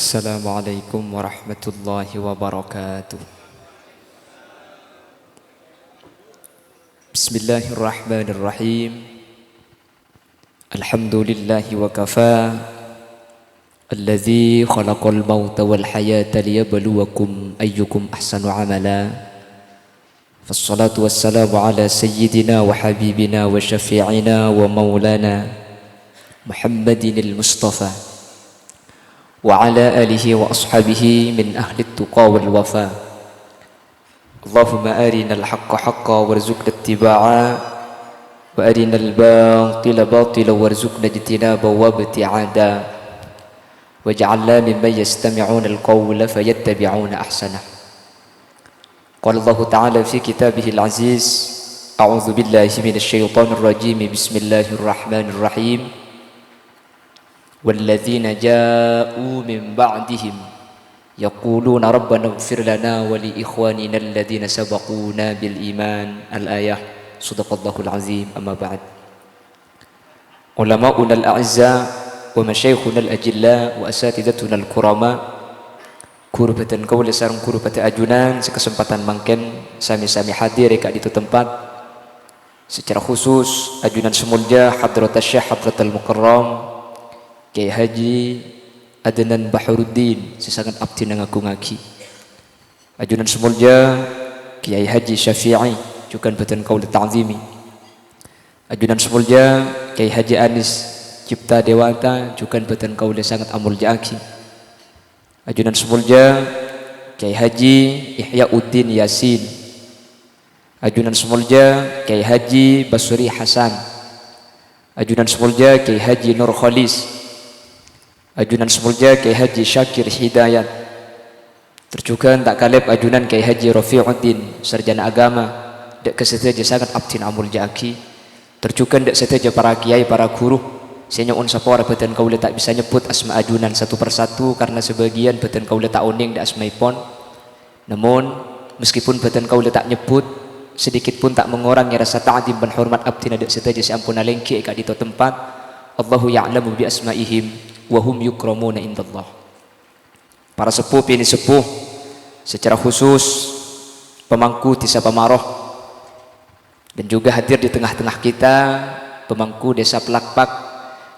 Assalamualaikum warahmatullahi wabarakatuh. Bismillahirrahmanirrahim. Alhamdulillahi wa kafa. Alladzi khalaqal mauta wal hayata liyabluwakum ayyukum ahsanu amala. Fassalatu wassalamu ala sayyidina wa habibina wa syafi'ina wa maulana Muhammadinil Mustafa wa ala alihi wa ashabihi min ahli tuqa wal wafa. Allahumma arinal haqqa haqqa warzuqna ittiba'a wa arinal batila batila warzuqna ijtinaba wa ibti'ada waj'alna mimman yastami'una al-qawla fayattabi'una ahsanah. Qala Allah ta'ala fi kitabihil aziz, a'udzu billahi minasy syaithanir rajim, bismillahirrahmanirrahim. Walladzina ja'u min ba'dihim yaquluna rabbana ighfir lana wa li ikhwanina alladhina sabaquna bil iman. Al-ayah. Shadaqallahul azim. Amma ba'd. Ulama'una al-a'izza wa masyayikhuna al-ajilla wa asatidatuna al-kurama, kurupatan kaula sareng kurupatan ajunan sekesempatan mangken sami-sami hadir ka ditu tempat. Secara khusus ajunan semulja hadratus syekh hadratul mukarram Kiai Haji Adnan Baharuddin sesangat abdi nangaku ngaki. Ajunan semulja Kiai Haji Syafi'i jukan batan kaula ta'zimi. Ajunan semulja Kiai Haji Anis Cipta Dewata jukan batan kaula sangat amul jaaki. Ajunan semulja Kiai Haji Ihyauddin Yasin. Ajunan semulja Kiai Haji Basri Hasan. Ajunan semulja Kiai Haji Nur Khalis. Ajunan semulja Kiai Haji Syakir Hidayat. Terjukan tak kalep ajunan Kiai Haji Rafi'uddin sarjana agama dak keseteja sangat abdin amul jaki. Terjukan dak seteja para kiai para guru senya un sapora beten kaula tak bisa nyebut asma ajunan satu persatu karena sebagian beten kaula tak uning dak asmaipun. Namun meskipun beten kaula tak nyebut sedikit pun tak mengurangi rasa ta'zim dan hormat abdin dak seteja sampuna lengki ka dito tempat. Allahu ya'lamu bi asma'ihim wa hum yukramuna indallah. Para sepuh ini sepuh secara khusus pemangku desa Pamaroh dan juga hadir di tengah-tengah kita pemangku desa Pelakpak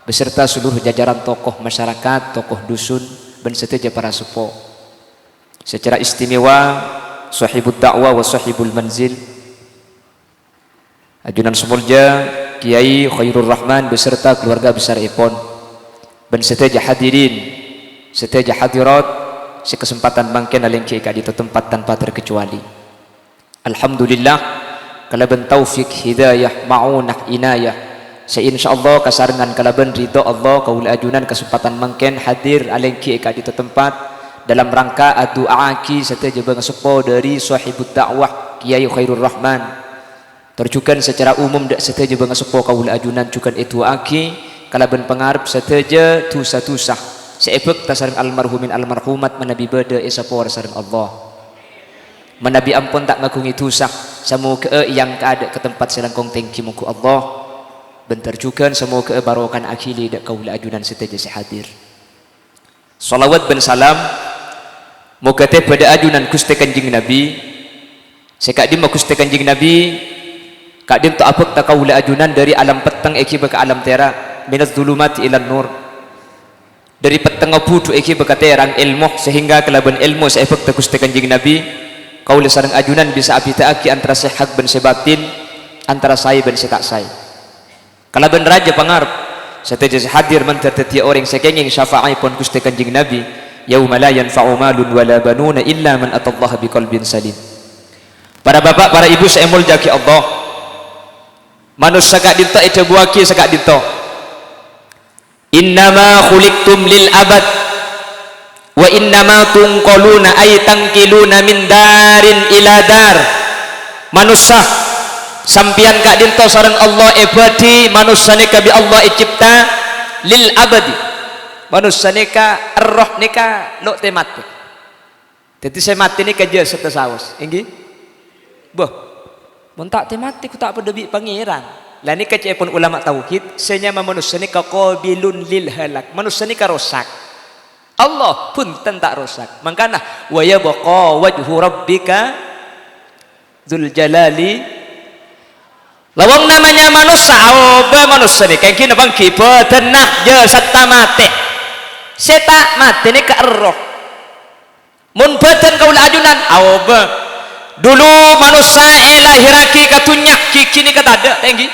beserta seluruh jajaran tokoh masyarakat, tokoh dusun dan seteja para sepuh. Secara istimewa sahibud da'wah wa sahibul manzil ajunan semulja Kiai Khairur Rahman beserta keluarga besar ipon dan seteja hadirin, seteja hadirat sekesempatan mangken alengki ka ditu tempat tanpa terkecuali. Alhamdulillah kalaban taufik hidayah maunah inayah sa insyaallah kasarengan kalaban ridho Allah kaula ajunan kesempatan mangken hadir alengki ka ditu tempat dalam rangka adu'aki seteja bangesepo dari sahibud dakwah Kiai Khairur Rahman. Terjukan secara umum dak seteja bangesepo kaula ajunan jukan itu aki kalaban pengarep seteja tusa-tusah seebek tasareng almarhumin almarhumat menabi beda isapor sareng Allah menabi ampun tak ngagungi tusah semoga yang keada ke tempat selangkong tengki muku Allah bentar juga semoga barokan akhili dak kaula ajunan seteja sehadir. Salawat ben salam moga teh pada ajunan Gusti Kanjeng Nabi sekak di Gusti Kanjeng Nabi kak dim tak apek tak kaula ajunan dari alam peteng eki ke alam tera minaz zulumati ilan nur, dari peteng budu iki bekaterang ilmu sehingga kelaban ilmu seefek tegus Kanjeng Nabi kaula sareng ajunan bisa abitaaki antara sehak ben sebatin antara sai ben setak sai kalaban raja pangarep seteja hadir mentar tetia orang sekenging syafa'i pun Gusti Kanjeng Nabi yauma la yanfa'u malun wala banuna illa man atallaha biqalbin salim. Para bapak para ibu seemul jaki Allah manusia sakak dinto ece buaki sakak dinto innama khuliqtum lil abad wa innama tunqaluna ay tangkiluna min darin ila dar. Manusia sampian kak dinto sareng Allah ebadi manusia neka bi Allah icipta lil abadi manusia neka roh neka lo temati jadi saya mati neka je setesawas inggih boh mun tak temati ku tak pedebi pangeran. Lah ni kacepon ulama tauhid senyama manusia ni qabilun lil halak. Manusia ni karosak. Allah punten tak rusak. Mangkana wa yabqa wajhu rabbika dzul jalali. Lawang namanya manusia, manusia ni kayak gini bang kiba tenah je serta mati. Seta mati ni ke roh. Mun badan kau ajunan, dulu manusia lahiraki katunyak kini kata ada tinggi.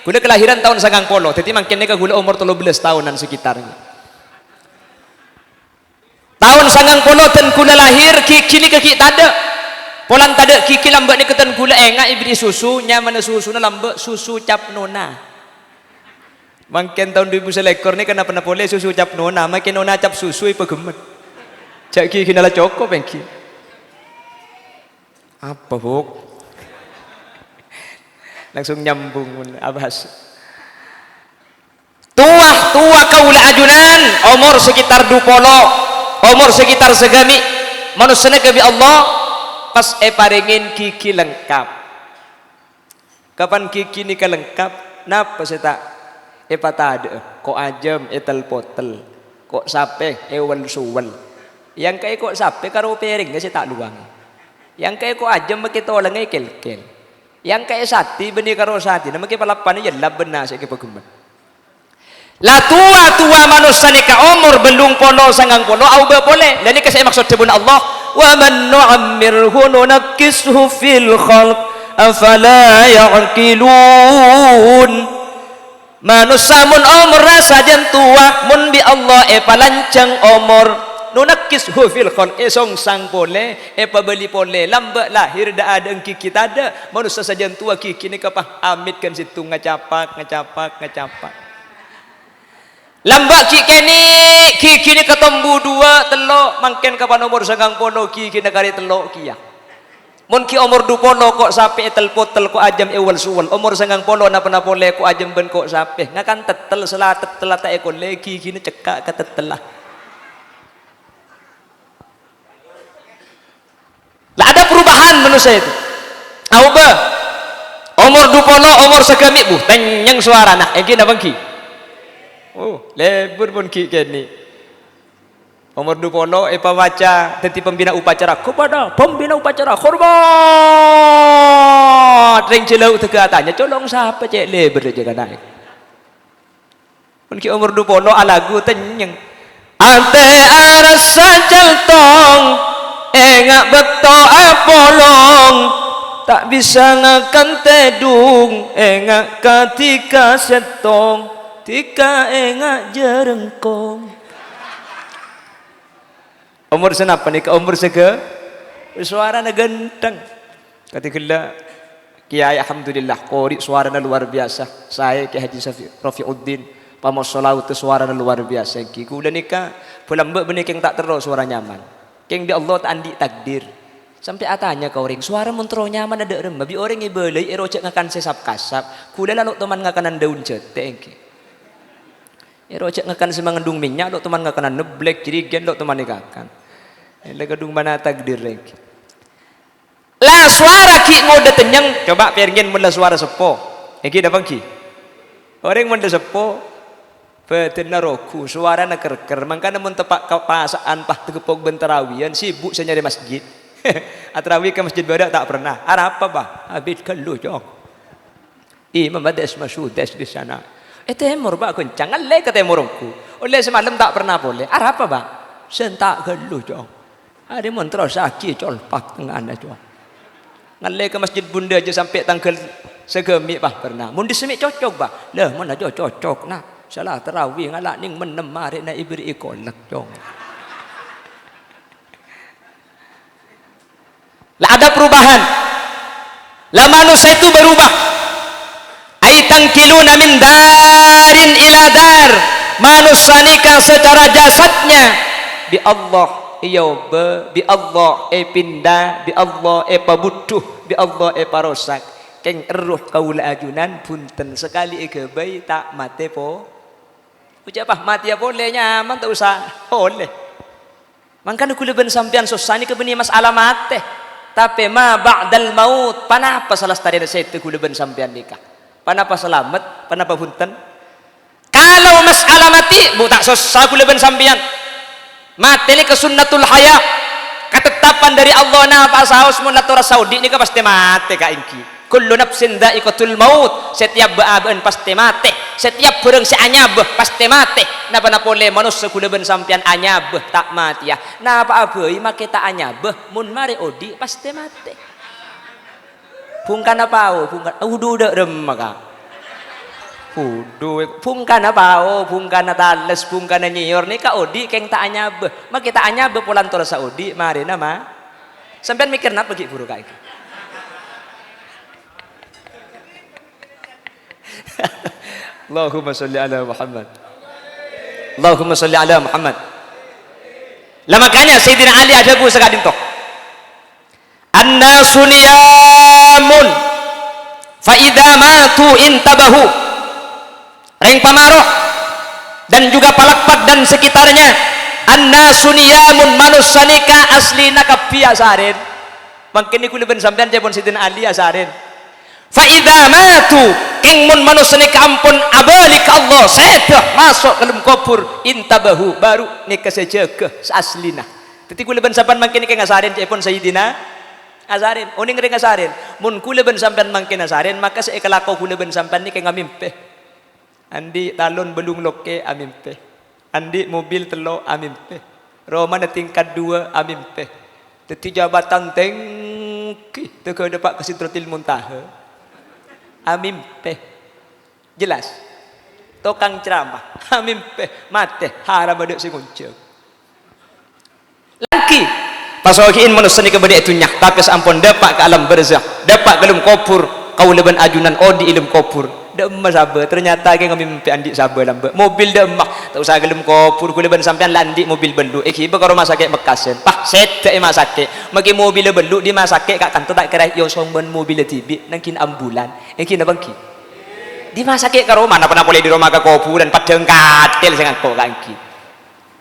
Gula kelahiran tahun 90, jadi makin ni gula umur 13 tahunan sekitarnya. Tahun 90 dan gula lahir kini kaki tak ada. Polan tak ada kiki lambat ni ketan gula enggak ibri susu nyaman susu na lambat susu cap nona. Makin tahun 2000 lekor ni kenapa nak boleh susu cap nona, makin nona cap susu ipa gemet. Cak kiki nala cokop engki. Apa buk? Langsung nyambung abas. Tua kaula ajunan umur sekitar 20, umur sekitar segami. Manusia kebi Allah pas paringin kiki lengkap. Kapan kiki ni lengkap? Napa seta? Patade. Kok ajem etel potel. Kok sape ewel suwel. Yang kaya kok sape karo piring kasi tak luang. Yang kaya kok ajem maki tolong kel-kel. Yang kaya sati benih karo sati. Nama kaya palapan ni jelab benar saya kaya pegemet. Lah tua manusia ni ka umur belum polo sangang polo au ba boleh. Lah ni kasi maksud sebut Allah wa man nu'ammirhu nunakkisuhu fil khalq afala ya'qilun. Manusia mun umur sajen tua mun bi Allah palancang umur nunakkisuhu fil khalq song sang boleh pabeli boleh lambat lahir dah ada engki kita ada manusia sajen tua kiki ni kapah amitkan situ ngacapak lambat kiki ni ketembu 2 telok mangken kapan umur 90 kiki negari telok kia. Mun ki umur 20 kok sape telpot tel kok ajam ewal suwal. Umur 90 napa boleh kok ajam ben kok sape. Ngakan tetel selah tetel ta ekol legi kini cekak ka tetelah. Lah ada perubahan manusia itu. Auba umur 20 umur segami bu tenyeng suara nak iki napa ki? Oh, lebur pun ki kene. Umur 20 baca tenti pembina upacara kepada pembina upacara hormat. Ring celau teka tanya colong siapa cek lebur je kan naik. Pun ki umur 20 alagu tenyeng. Ante aras sajal tong engak beto apolong tak bisa ngakan tedung engak ketika setong tika engak jerengkong. Umur senapa ni ke umur sege suara na genteng ketika kiai alhamdulillah qori suara na luar biasa. Saya Ki Haji Rafiuddin pamosolau tu suara na luar biasa ki kula nikah pelambek benih keng tak terus suara nyaman keng di Allah tak andi takdir sampai atanya kau ring suara mentro nyaman ada rem babi orang ibelai erocek ngakan sesap kasap kula lalu teman ngakanan daun jete engki erocek ngakan semangandung minyak lo teman ngakanan neblek jirigen lo teman ngakan ele gedung mana takdir engki lah suara ki ngode tenyeng coba pergen mula suara sepo engki dapat ki orang mula sepo betina roku suara na kerker mangkana mun tepak kapasaan pah tegepok bentarawian sibuk saya nyari masjid atarawi ke masjid badak tak pernah apa bah habis kelu jong imam ada mashudes di sana temur bah kencang alle ke temurku oleh semalam tak pernah boleh apa bah sentak kelu jong ada mun terus aki colpak tengah anda jong ngalle ke masjid bunda aja sampai tanggal segemi bah pernah mun disemik cocok bah lah mun aja cocok nah salah tarawih ngalak ning menem mari na ibri ikolak jong. Lah ada perubahan. Lah manusia itu berubah. Ai tangkiluna min darin ila dar. Manusia nikah secara jasadnya bi Allah bi Allah pindah bi Allah pabutuh bi Allah parosak. Keng eruh kaula ajunan punten sekali kebai tak mate po. Ucapah mati ya boleh nyaman tak usah boleh. Mangkana kula ben sampean sosani ke beni masalah mate. Tapi ma ba'dal maut panapa salah tadi setu kula ben sampean nikah. Panapa selamat, panapa punten. Kalau masalah mati bu tak susah kula ben sampean. mati ini kesunnatul haya, ketetapan dari Allah. Nah pak saus mun latura Saudi ini pasti mati kak inki. Kullu nafsin dha'iqatul maut, setiap baabeun pasti mati, setiap beurang si anyabeuh pasti mati. Napa napole manusia kulebeun sampean anyabeuh tak mati ya. Napa abeuy make tak anyabeuh mun mari odi pasti mati. Pungkana pao, pungkana udu deureum maka. Udu pungkana pao, pungkana tales, pungkana nyior nih ka odi keng tak anyabeuh. Make tak anyabeuh pulan tora Saudi mari nama. Sampean mikir napa gi buru ka iki? Allahumma sholli ala Muhammad. Allahumma sholli ala Muhammad. Lah makanya Sayyidina Ali ada bu sekadin toh. Annasu niyamun fa idza matu intabahu. Reng pamaroh dan juga palakpak dan sekitarnya. Annasu niyamun manusia nika aslina kabiasarin. Mungkin niku leben sampean jepun Sayyidina Ali asarin. Fa idza matu ing mun manusia nika ampun abali ka Allah sedah masuk ke dalam kubur intabahu baru nika sejaga aslina. Dadi kula ben sampean mangke nika ngasarin jepun Sayyidina asarin. Uning ring asarin. Mun kula ben sampean mangke asarin maka sekelako kula ben sampean nika ngamimpe. Andi talon belum loke amimpe. Andi mobil telo amimpe. Roma na tingkat 2 amimpe. Dadi jabatan tengki teu depak ke Sidratil Muntaha. Amimpe jelas tokang ceramah amimpe mate haram ada si kuncung laki pasokiin manusia ni kebedia itu nyak tapi sampun dapat ke alam barzakh dapat ke dalam kubur kau leban ajunan odi ilmu kubur demah sabar ternyata ke ngamimpe andi sabar lambe mobil demah tak usah ke dalam kubur ku leban sampean landi mobil belu iba karo masake bekasen pah sete masake magi mobil belu di masake kak kantor tak kira yo somben mobil tibi nangkin ambulan iki na bangki di masake karo mana pernah boleh di rumah ke kubur dan padang katil sing angko kangki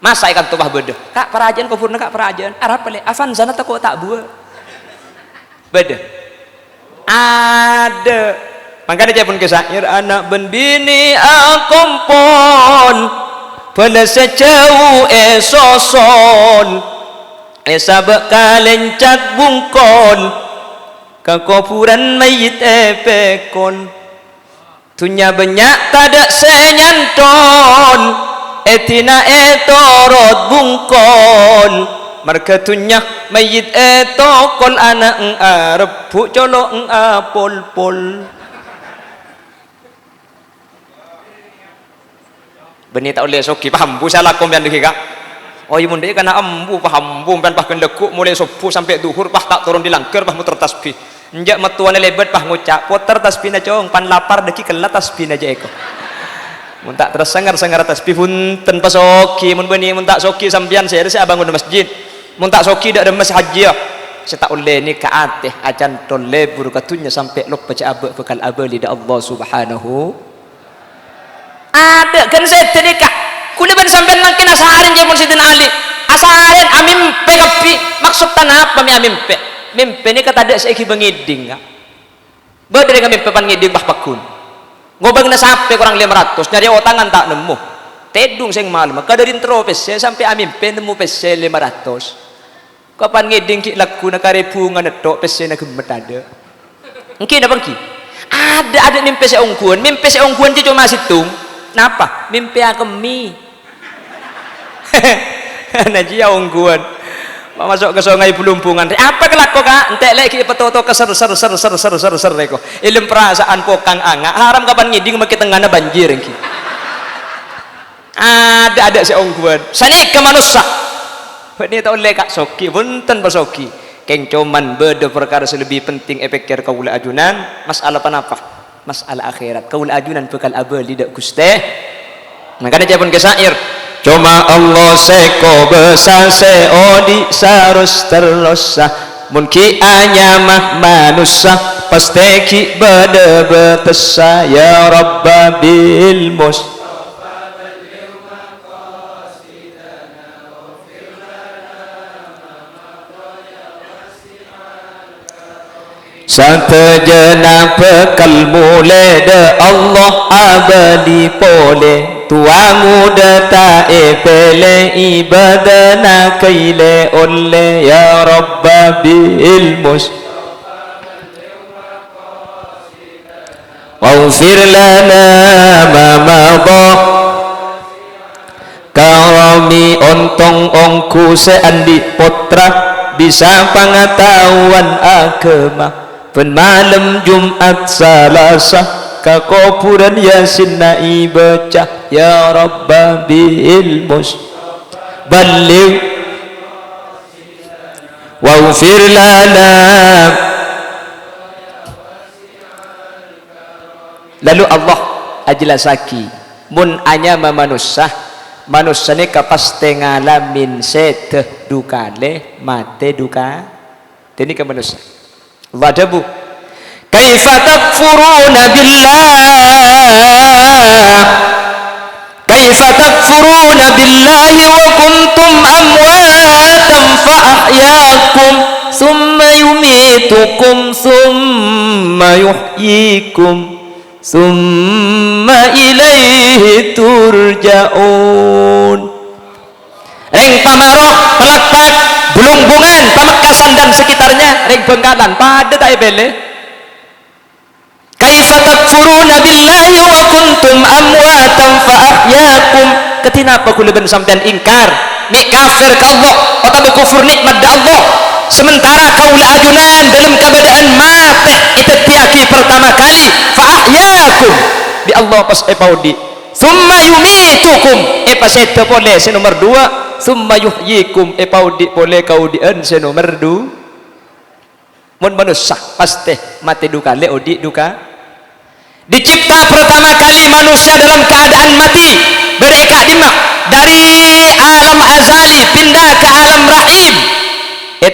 masa ikan tubah beda kak perajan kuburna kak perajan arab pale afan zana tak tak buah beda ada. Makanya dia pun kesair anak ben bini akompon pada sejauh esoson esabak kalencak bungkon ke kuburan mayit epekon tunya banyak tadak senyanton etina etorot bungkon marga tunya mayit etokol anak arep bu colok apol-pol. Beni tak boleh soki paham bu salah kom yang dikika oh iya munde kana ambu paham bu dan pah kendekuk mulai subuh sampai duhur pah tak turun di langker pah muter tasbih njak metuane lebet pah ngucap puter tasbihna cong pan lapar deki kelat tasbihna aja eko mun tak terus sangar tasbih punten pasoki mun beni mun tak soki sampean saya abangun masjid mun tak soki dak ada masjid haji saya tak boleh ni ka ateh acan tolle buru katunya sampai lok baca abek bekal abali da Allah subhanahu ada kan saya terdekat kuliban sampai makin asarin jepun Sayyidina Ali asarin amimpe kapi maksud tanah apa mi amimpe mimpe ni kata ada seiki bengiding ka berdiri ngamimpe pan ngiding bah pakun ngobang na sampai kurang 500 nyari otangan tak nemu tedung sing malam kadarin tropes saya sampai amimpe nemu pese 500 kapan ngiding ki laku na karebungan netok pese na gemet ada engki na bangki ada mimpe seongkuan dia cuma situng napa mimpi akemi najia ongguan masuk ke sungai pelumpungan apa kelako kak entek lagi petoto keser reko ilmu perasaan pokang anga haram kapan ngiding make tengahna banjir engki ada si ongguan sani ke manusia ini tak oleh kak soki punten pasoki keng cuman beda perkara lebih penting epekir kaula ajunan masalah panapa masalah akhirat kaul ajunan bekal abal tidak guste makanya dia pun kesair cuma Allah seko besar seodi sarus terlosa munki anyamah manusia pasti ki beda betesa ya rabba bil mus Satejana bekal mulai de Allah abadi pole tua muda ta pele ibadana kaile oleh ya Rabba bil mus waghfir lana ma madha karami ontong ongku seandi potra bisa pengetahuan agama pen malam Jumat Selasa kakuburan Yasin na'i baca ya Rabba bil mus balligh waghfir lana. Lalu Allah ajlasaki mun anyama manusia ni kapaste ngalamin seteh dukale mate duka ini ke manusia Allah dabu kaifa takfuruna billahi wa kuntum amwatan fa ahyakum summa yumitukum summa yuhyikum summa ilaihi turja'un. Reng Pamaroh, Pelakpak, Bulungbungan, Pamekasan dan sekitarnya, Reng Bengkalan, pada tak bele. Kaifa takfuruna billahi wa kuntum amwatan fa ahyakum. Ketinapa kula ben sampean ingkar nik kafir ke Allah atau kufur nikmat da Allah sementara kaula ajunan dalam keadaan mati itu tiaki pertama kali fa ahyakum di Allah pas epaudi summa yumitukum pas itu boleh se nomor 2 summa yuhyikum epaudi boleh kaudian se nomor 2 mun manusia pasti mati duka le odi duka dicipta pertama kali manusia dalam keadaan mati mereka lima dari alam azali pindah ke alam rahim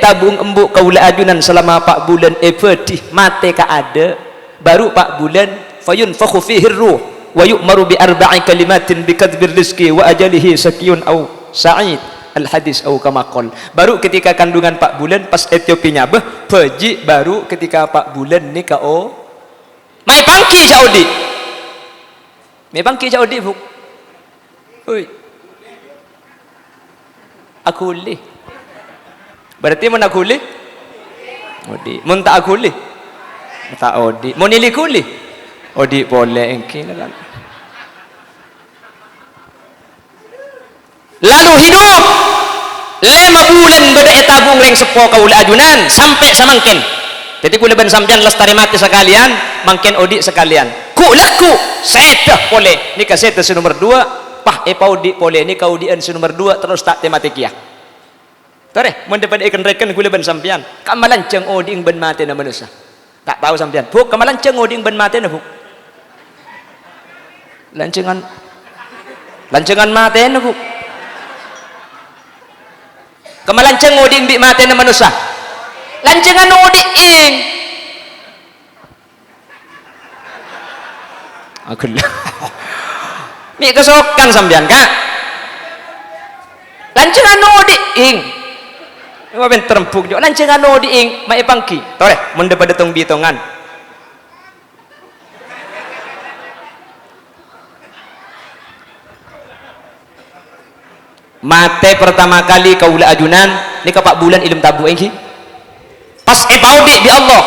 tabung embuk kaula ajunan selama 4 bulan pedih mate ka ada baru 4 bulan fayunfakhu fihi ruh wa yu'maru bi arba'i kalimatin bi kadbir rizqi wa ajalihi sakiyun au sa'id al hadis au kama qol baru ketika kandungan 4 bulan pas Ethiopia beh peji baru ketika 4 bulan ni ka o mai pangki Saudi mai pangki Saudi bu oi aku lih berarti mana kuli odi mun tak kuli tak odi mun ili kuli odi boleh engke lalu hidup 5 bulan beda tabung reng sepo kaula ajunan sampai samangken jadi kula ben sampean lestari mati sekalian mangken odi sekalian ku laku sedah boleh nikah sedah nomor 2 pah epaudi boleh nikah udian nomor 2 terus tak tematik Tore, mun dapat ikan reken kula ben sampean. Kamalanceng oding ben mate na manusia. Tak tahu sampean. Buk kamalanceng oding ben mate na buk. Lancengan mate na buk. Kamalanceng oding bi mate na manusia. Lancengan oding. Aku Mi kesokan sampean Kak. Lancengan oding. Wa ben terempuk jo lancengan odiing mae pangki tore mun depa detong bitongan mate pertama kali kaula ajunan ni ka 4 bulan ilmu tabu engki pas epaudi di Allah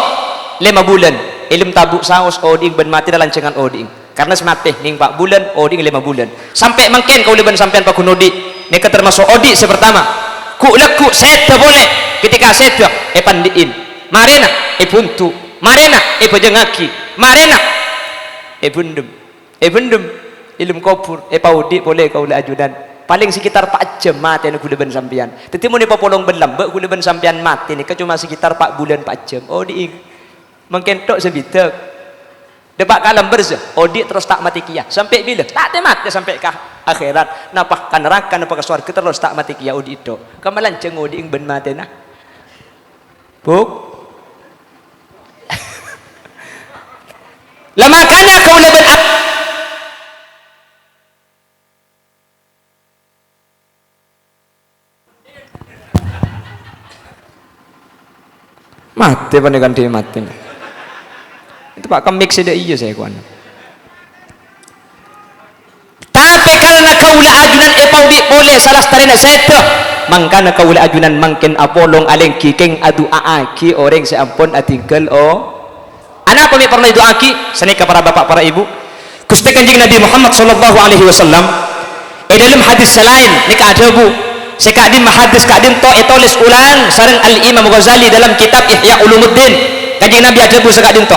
5 bulan ilmu tabu saos oding ben mati dalam lancengan oding karena semate ning 4 bulan oding 5 bulan sampai mangken kaula ben sampean pakunodi ni ka termasuk odi sepertama ku laku seta boleh ketika seta pandiin marena puntu marena pejengaki marena bundem ilmu kopur paudi boleh kaula ajudan paling sekitar 4 jam mati ni kula ben sampean teti mun papolong ben lambe kula ben sampean mati ni cuma sekitar 4 bulan 4 jam odi mungkin tok sebitek depak kalam berzah odi terus tak mati kia sampai bila tak mati sampai ke akhirat napah ka neraka napah ke surga terus tak mati kia odi itu kamalanceng odi ing ben mati nah buk lah makanya kau lebih mati pandekan dia mati itu pak kemik sida iya saya kuan tapi kaula ajunan paudi boleh salah tarina seto mangkana kaula ajunan mangken apolong aleng kikeng adu aaki orang seampun atingkel anak pami pernah itu aki senika para bapak para ibu Gusti Kanjeng Nabi Muhammad sallallahu alaihi wasallam dalam hadis selain nika ada bu sekadin hadis kadin to etolis ulang sareng Al Imam Ghazali dalam kitab Ihya Ulumuddin Kanjeng Nabi ada bu sekadin to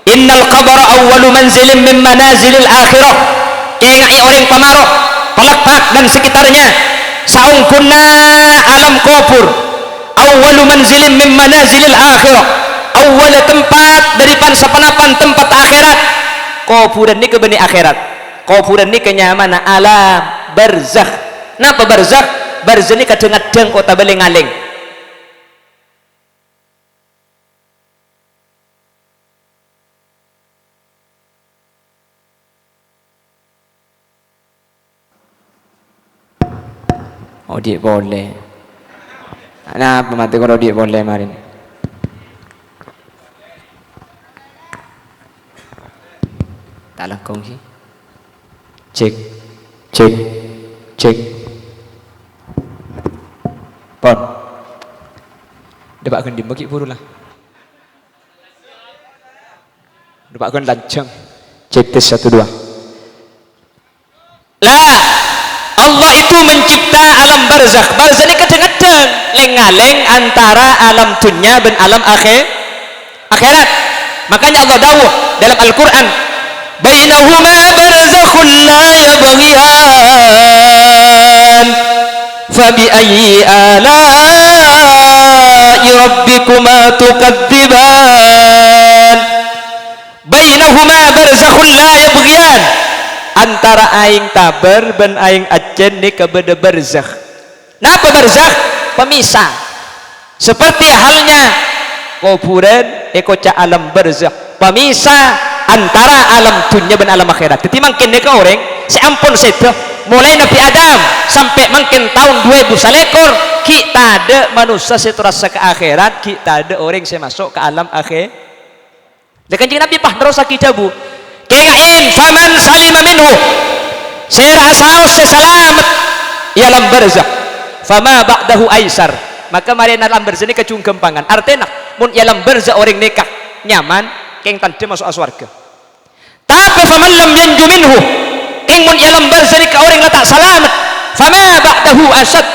innal qabra awwalu manzilin min manazilil akhirah kengai orang pamaroh palakpak dan sekitarnya saung kunna alam kubur awwalu manzilin min manazilil akhirah awal tempat daripada sepanapan tempat akhirat kuburan ni ke beni akhirat kuburan ni kenyamanan alam barzakh napa barzakh barzakh ni kadang-kadang kota beling-aling dia boleh nah pemati kalau dia boleh marin tak langkong sih cek cek cek pon dapat di bagi puru lah dapat lancang cek tes 1 2 lah Allah itu mencipta alam barzakh barzakh ini kadang-kadang lengaleng antara alam dunia dan alam akhirat makanya Allah dawuh dalam Al-Quran bainahuma barzakhun la yabghiyan fabi ayyi ala'i rabbikuma tukadziban bainahuma barzakhun la yabghiyan antara aing taber ben aing ajen ni kebeda barzakh napa barzakh pemisah seperti halnya kuburan ekoca alam barzakh pemisah antara alam dunia dan alam akhirat jadi makin neka orang seampun seto mulai Nabi Adam sampai makin tahun 2000 salekor kita ada manusia seterasa ke akhirat kita ada orang yang masuk ke alam akhir dan Kanjeng Nabi pah nerosa kijabu kengain faman salima minhu serasa selamat ialam barzakh fama ba'dahu aisar maka mari alam barzakh ni kacung gempangan artinya mun ialam barzakh orang nikah nyaman keng tanda masuk aswarga tapi faman lam yanju minhu keng mun ialam barzakh ni ka orang letak selamat fama ba'dahu asad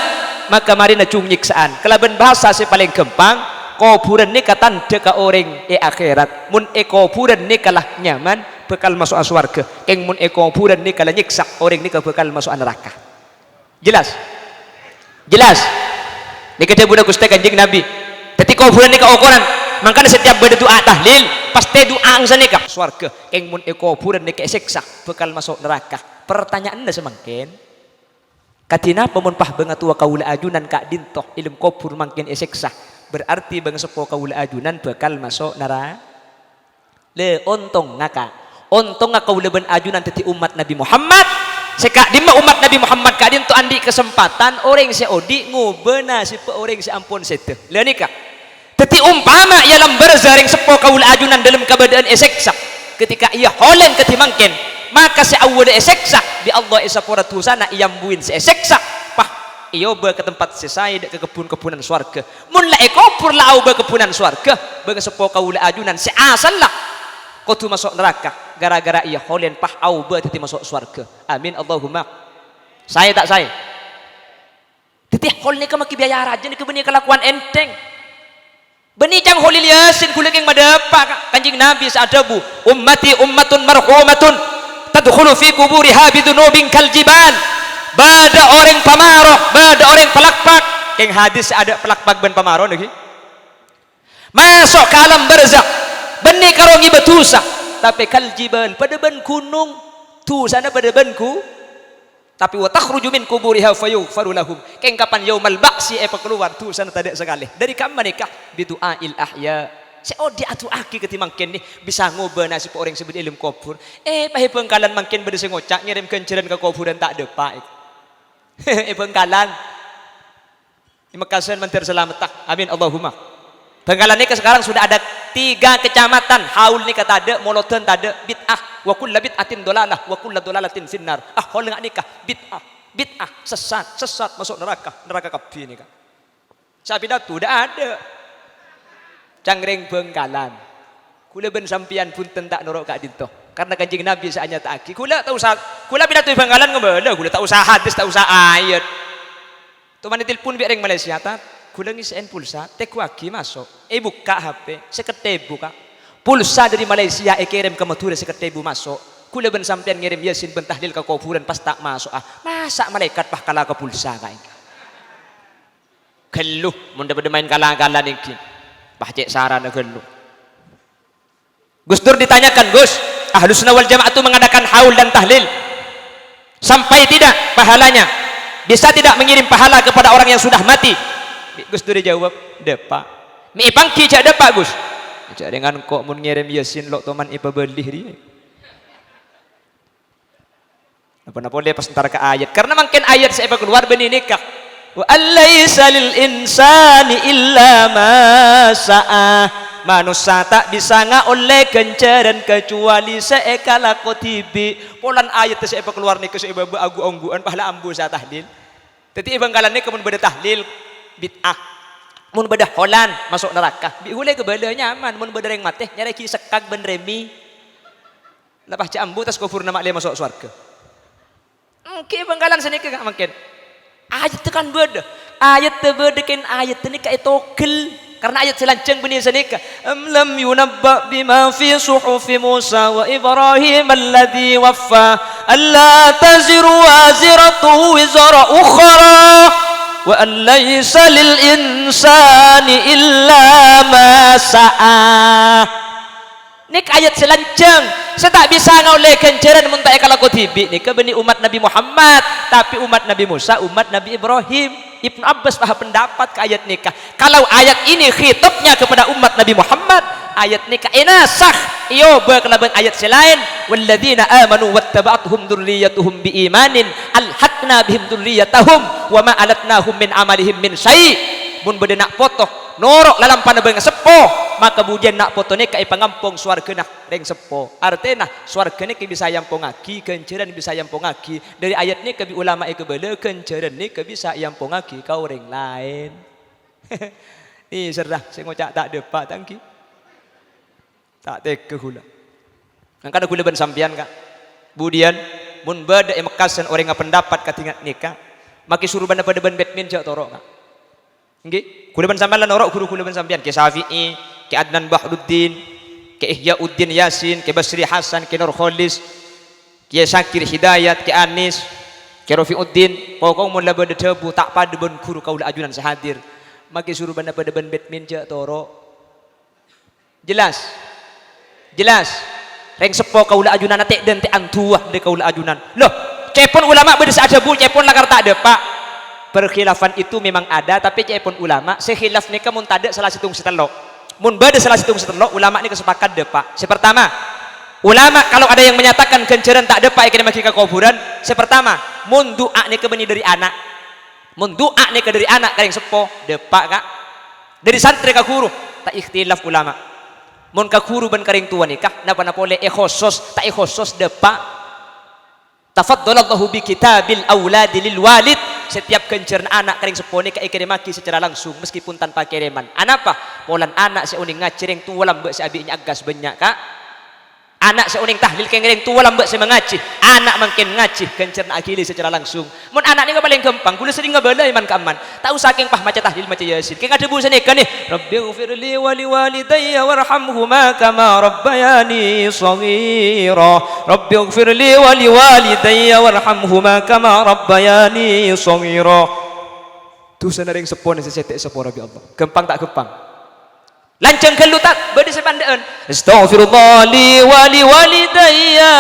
maka mari na cung nyiksaan kelaban bahasa si paling gempang kuburan ni katanda ka orang akhirat mun kuburan ni kalah nyaman bekal masuk aswarga keng mun kuburan ni kalah nyiksa orang ni bekal masuk neraka jelas jelas ni kada budak Gusti Kanjeng Nabi tapi kuburan ni ka ukuran makanya setiap berdoa tahlil pasti doa ang sanika swarga keng mun kuburan ni ka siksa bekal masuk neraka pertanyaan anda semangkin katina pemun pah bengatua kaula ajunan ka dintoh ilmu kubur mangkin siksa berarti bang sepo kaula ajunan bekal masuk neraka le ontong ngaka ontong ngaka kaula ben ajunan teti umat Nabi Muhammad seka di umat Nabi Muhammad ka dinto andi kesempatan orang si odi ngubena si pe orang si ampun sete le nikah teti umpama ia lambar zaring sepo kaula ajunan dalam keadaan eseksa ketika ia holen ketimangken maka si awal eseksa di Allah isapura tusana ia mbuin si eseksa pah iyo ba ke tempat sesai ke kebun-kebunan swarga mun la ekopur la au ba kebunan swarga bang sepo kaula ajunan si asal lah kudu masuk neraka gara-gara ia holen pah au ba teti masuk swarga amin Allahumma saya tak saya teti hol ni ka maki biaya raja ni ke beni kelakuan enteng beni jang holil yasin kula keng madapa Kanjeng Nabi sadabu ummati ummatun marhumatun tadkhulu fi kuburiha bidunubin kal jibal bada orang pamaroh bada orang pelakpak keng hadis ada pelakpak ben pamaroh lagi masuk ke alam barzakh beni karongi betusa tapi kal jibal pada ben gunung tu sana pada benku tapi wa takhruju min kuburiha fayughfaru lahum keng kapan yaumal ba'si keluar tu sana tadak sekali dari kam menikah bidu'ail ahya seodi atu aki ketimang ken ni bisa ngobana si orang sebut ilmu kubur pahe pengkalan mangkin bade sing ngocak ngirim kenceran ke kuburan tak depa pengkalan di Mekah mentir selamat tak amin Allahumma pengkalan ni sekarang sudah ada 3 kecamatan haul ni kata ada moloten tak ada bid'ah wa kullu bid'atin dolalah wa kullu dolalatin finnar. Hol ngak nikah bid'ah sesat masuk neraka kabeh nikah. Sapi datu dah ada. Cangreng Bengkalan. Kula ben sampian punten tak norok kak dinto. Karena Kanjeng Nabi saanya tak aki. Kula tak usah kula pinatu Bengkalan ngembala, kula tak usah hadis, tak usah ayat. Tuman telepon biar yang Malaysia tat. Kula ngisiin pulsa, teku aki masuk. Buka HP, sekete buka. Pulsa dari Malaysia kirim ke Madura sekete masuk. Kula ben sampean ngirim Yasin ben tahlil ke kuburan pas tak masuk. Masa malaikat pah kalah ke pulsa kae. Geluh mun dapet main kalah-kalah niki. Pah cek sarana geluh. Gus Dur ditanyakan, Gus, Ahlus Sunnah wal Jamaah itu mengadakan haul dan tahlil. Sampai tidak pahalanya? Bisa tidak mengirim pahala kepada orang yang sudah mati? Gus Dur jawab, depa. Mi pangki cak depa Gus. Cak dengan kok mun ngirim Yasin lok toman ipa belih dia. Apa boleh pas ntar ke ayat. Karena makin ayat saya keluar benih nikah. Wa alaysa lil insani illa ma sa'a. Manusia tak bisa oleh kencaran kecuali seekala kotibi. Polan ayat saya keluar nikah saya agu ongguan pahala ambu saya tahlil. Tapi bangkalan ni kemun beda tahlil bid'ah. Mun beda holan masuk neraka. Bi hule ke beda nyaman mun beda reng mate nyari ki sekak ben remi. Lepas cak ambu tas kufur nama le masuk surga. Ki bangkalan sini ke gak mungkin. Ayat tekan beda. Ayat beda kan ayat ni kayak togel. Karena ayat selanceng benih senika. Lam yunabba bima fi suhufi Musa wa Ibrahim alladhi waffa. Alla taziru waziratu wizara ukhra. Wa an laysa lil insani illa ma sa'a. Nik ayat selanceng. Saya tak bisa ngoleh kenceran muntai kalau kotibi. Nik benih umat Nabi Muhammad. Tapi umat Nabi Musa, umat Nabi Ibrahim. Ibnu Abbas paham pendapat ke ayat nikah. Kalau ayat ini khitabnya kepada umat Nabi Muhammad, ayat nikah inasah. Iyo berkelaban ayat selain. Walladzina amanu wattaba'atuhum dzurriyyatuhum biimanin alhaqna bihim dzurriyyatahum wa ma alatnahum min amalihim min syai'. Mun bede nak potoh norok lalam pana beung sepo, maka bujen nak foto nikah pangampung swarga nah reng sepo. Artinya swarga ni bisa yampung aki, kenceran bisa yampung aki. Dari ayat ni kebi ulama ikebele kenceran ni bisa yampung aki kau reng lain. Ni serah saya ngocak tak depa tangki. Tak teke hula. Angkana hula ben sampian kak. Budian mun beda mekasan orang pendapat katingat nikah, maki suruh banda pada ben Batman jak torok kak. Nggih, kula ben sampean lan orok guru kula ben sampean ke Syafi'i, ke Adnan Bahruddin, ke Ihyauddin Yasin, ke Basri Hasan, ke Nur Kholis, ke Syakir Hidayat, ke Anis, ke Rafiuddin, pokok mun labada debu tak pada ben guru kaula ajunan sahadir. Maki suruh banda pada ben Batman jak torok. Jelas? Jelas. Reng sepo kaula ajunan tek dan tek antuah de kaula ajunan. Loh, cepon ulama beda sajabu cepon lakar tak ada, Pak. Perkhilafan itu memang ada, tapi cepon ulama sekhilaf nikah mun tade salah situng setelok. Mun bade salah situng setelok ulama ni kesepakat de Pak. Sepertama, ulama kalau ada yang menyatakan kenceran tak ada Pak ikene maki ke kuburan, sepertama mun doa ni kebeni dari anak. Mun doa ni ke dari anak kareng sepo de Pak Kak. Dari santri ka guru tak ikhtilaf ulama. Mun ka guru ben kareng tua nikah napa boleh khusus tak khusus de Pak. Tafaddalallahu bi kitabil auladi lil walid. Setiap kenceran anak kering sepone ka ikiremaki secara langsung meskipun tanpa kiriman. Anapa? Polan anak seuning ngacireng tua lambe seabinya agas banyak kak. Anak seuning tahlil kengering tua lambe se mengaci. Anak makin ngaci kenceran akili secara langsung. Mun anak ni paling gampang kula sering ngabalai man kaman. Tak usah keng pah maca tahlil maca yasin. Keng ada busa nikah ni. Rabbighfirli wa liwalidayya warhamhuma kama rabbayani shaghira. Rabbighfirli wa liwalidayya warhamhuma kama rabbayani shaghira. Tu sanareng sepone sesetek sepora bi Allah. Gampang tak gampang? Lanceng kelutat bade sepandaan. Astaghfirullah li wa liwalidayya.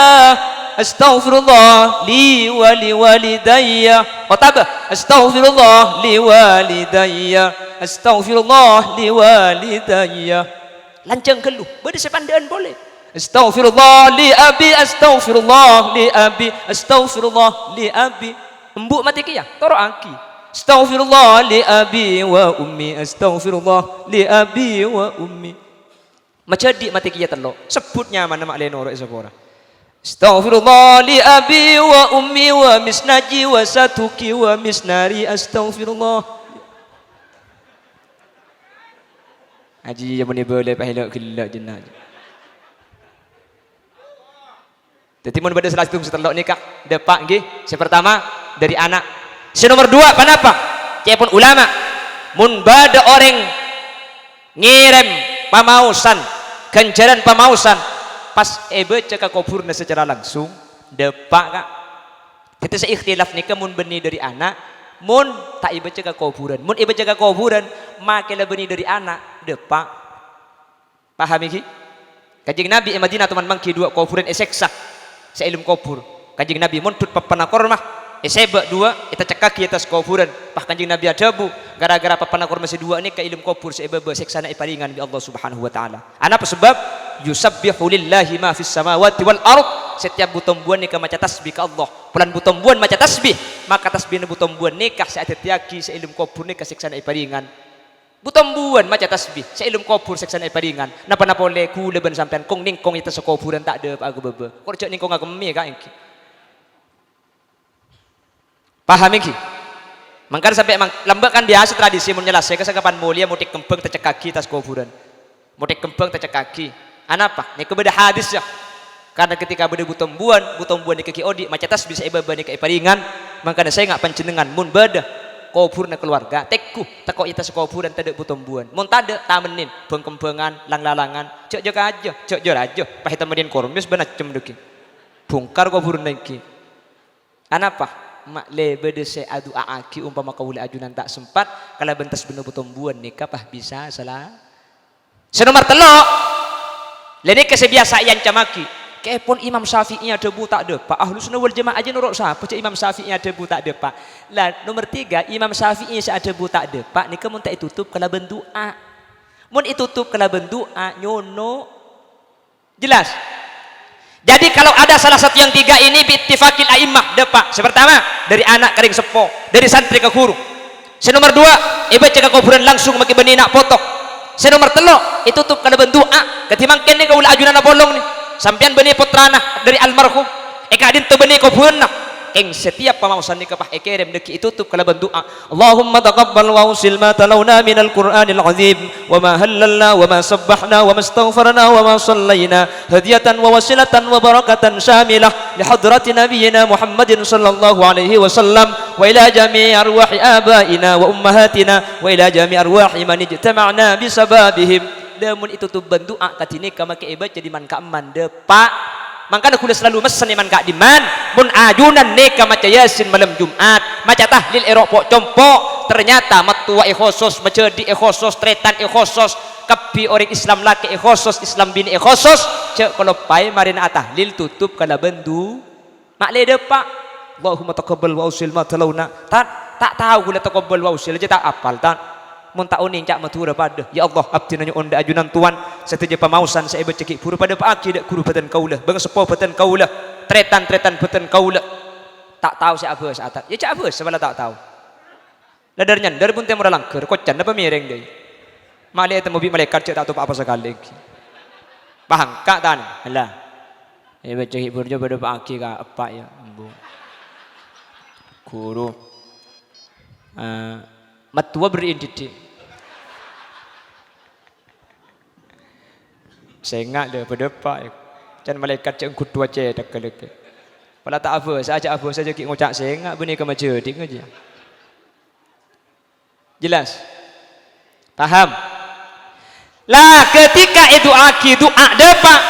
Astaghfirullah li wa liwalidayya. Otabe astaghfirullah li walidayya. Astaghfirullah li walidayya. Lanceng keluh bade sepandaan boleh. Astaghfirullah li abi, astaghfirullah li abi, astaghfirullah li abi. Embuk mati kia toro aki. Astaghfirullah li abi wa ummi, astaghfirullah li abi wa ummi. Macam dik mati kia telok sebutnya mana mak lenoro sepora. Astaghfirullah li abi wa ummi wa misnaji wa satuki wa misnari astaghfirullah. Haji yang boleh pahala kelak jannah. Jadi mun pada salah satu setelah nikah depak nggih. Pertama dari anak. Nomor 2 kenapa? Cepun ulama mun bada orang ngirim pamausan, ganjaran pamausan pas baca ka kuburna secara langsung depak kak. Kita seikhtilaf nikah mun benih dari anak, mun tak baca ka kuburan. Mun baca ka kuburan makelah benih dari anak depak. Paham iki? Kanjeng Nabi Madinah teman mangki 2 kuburan eseksa seilum kubur. Kanjeng Nabi mun tut papana kormah sebab 2 kita cekaki atas kuburan. Pah Kanjeng Nabi adabu gara-gara papana kormah 2 ni ka ilmu kubur sebab seksana paringan bi Allah Subhanahu wa taala. Apa sebab? Yusabbihu lillahi ma fis samawati wal ard. Setiap butombuan nikah maca tasbih ke Allah. Pulan butombuan maca tasbih, maka tasbih butombuan nikah saat tiaki seilum kubur nikah seksana paringan. Butombuan maca tasbih seilum kubur seksana paringan. Napa-napa le kula ben sampean kong ningkong itu sekuburan tak ada aku bebe. Kok ningkong aku mie ka engki. Paham iki? Mangkar sampai lembek kan biasa tradisi mun nyelesaikan sekapan mulia mutik kembang tecek kaki tas kuburan. Mutik kembang tecek kaki. Apa? Niku beda hadis ya. Karena ketika beda butombuan ni kaki odi maca tasbih saya beba ni ka paringan, mangkana saya ngak panjenengan mun beda kuburna keluarga tekku teko ita sekuburan tade butombuan. Mun tade tamenin bengkembengan lang-lalangan, cek jo aja, cek jo aja. Pah temenin kormis benacem deki. Bongkar kuburna iki. Apa? Mak le bede se adu aaki umpama kaula ajunan tak sempat kala bentas bener butombuan nikah pah bisa salah. Nomor 3 le nikah sebiasa yang camaki kepon Imam Syafi'i debu tak depa ahlu sunnah wal jamaah aja nurut sapa cek Imam Syafi'i debu tak depa lah. Nomor 3 Imam Syafi'i debu tak depa nikah mun tak ditutup kala bendoa mun ditutup kala bendoa nyono jelas. Jadi kalau ada salah satu yang 3 ini biittifaqil a'immah depak. Pertama dari anak kering sepo, dari santri ke guru. Nomor 2 ibaca ke kuburan langsung make benih nak potok. Nomor 3 itu tutup kana bendoa. Ketimang kene kaula ajunan bolong ni. Sampean benih putrana dari almarhum. Eka adin tu benih kuburan eng setiap pamausan nikah pah ekerem deki itu tutup kala bendoa. Allahumma taqabbal wa usil ma talawna minal Qur'anil azim wa ma halalna wa ma sabbahna wa ma astaghfarna wa ma sallayna hadiyatan wa wasilatan wa barakatan syamilah li hadrati nabiyyina Muhammadin sallallahu alaihi wasallam wa ila jami'i arwahi abaina wa ummahatina wa ila jami'i arwahi man ijtama'na bi sababihim. Lamun itu tutup bendoa katine ka make ibadah jadi man ka aman depak. Mangkana kuda selalu mesen iman kak diman mun ajunan neka maca yasin malam Jumat maca tahlil erok compok ternyata matua ekhosos macedi ekhosos tretan ekhosos kapi orang Islam laki ekhosos Islam bini ekhosos cek kalau pai marina tahlil tutup kala bendu mak le depak Allahumma taqabbal wa usil ma talawna tak tahu kula taqabbal wa usil aja tak apal tak mun tak uning cak matura pada ya Allah abdi nanya onda ajunan tuan setuju pamausan saya beceki pura pada paaki dak guru batan kaulah bang sepo batan kaulah tretan batan kaulah tak tahu saya apa saat ya cak apa sebala tak tahu ladarnya dari pun temu langker kocan apa mireng deui malih temu bi malaikat cak tak tahu apa sekali paham kak tan alah ya beceki pura pada paaki ka apa ya embu guru matua berindidik saya ingat dia berdepak dan malaikat cek kudu aja dak kelek pala tak apa saja apa saja ki ngocak saya ingat bini ke majedik aja jelas paham lah ketika itu aki doa depak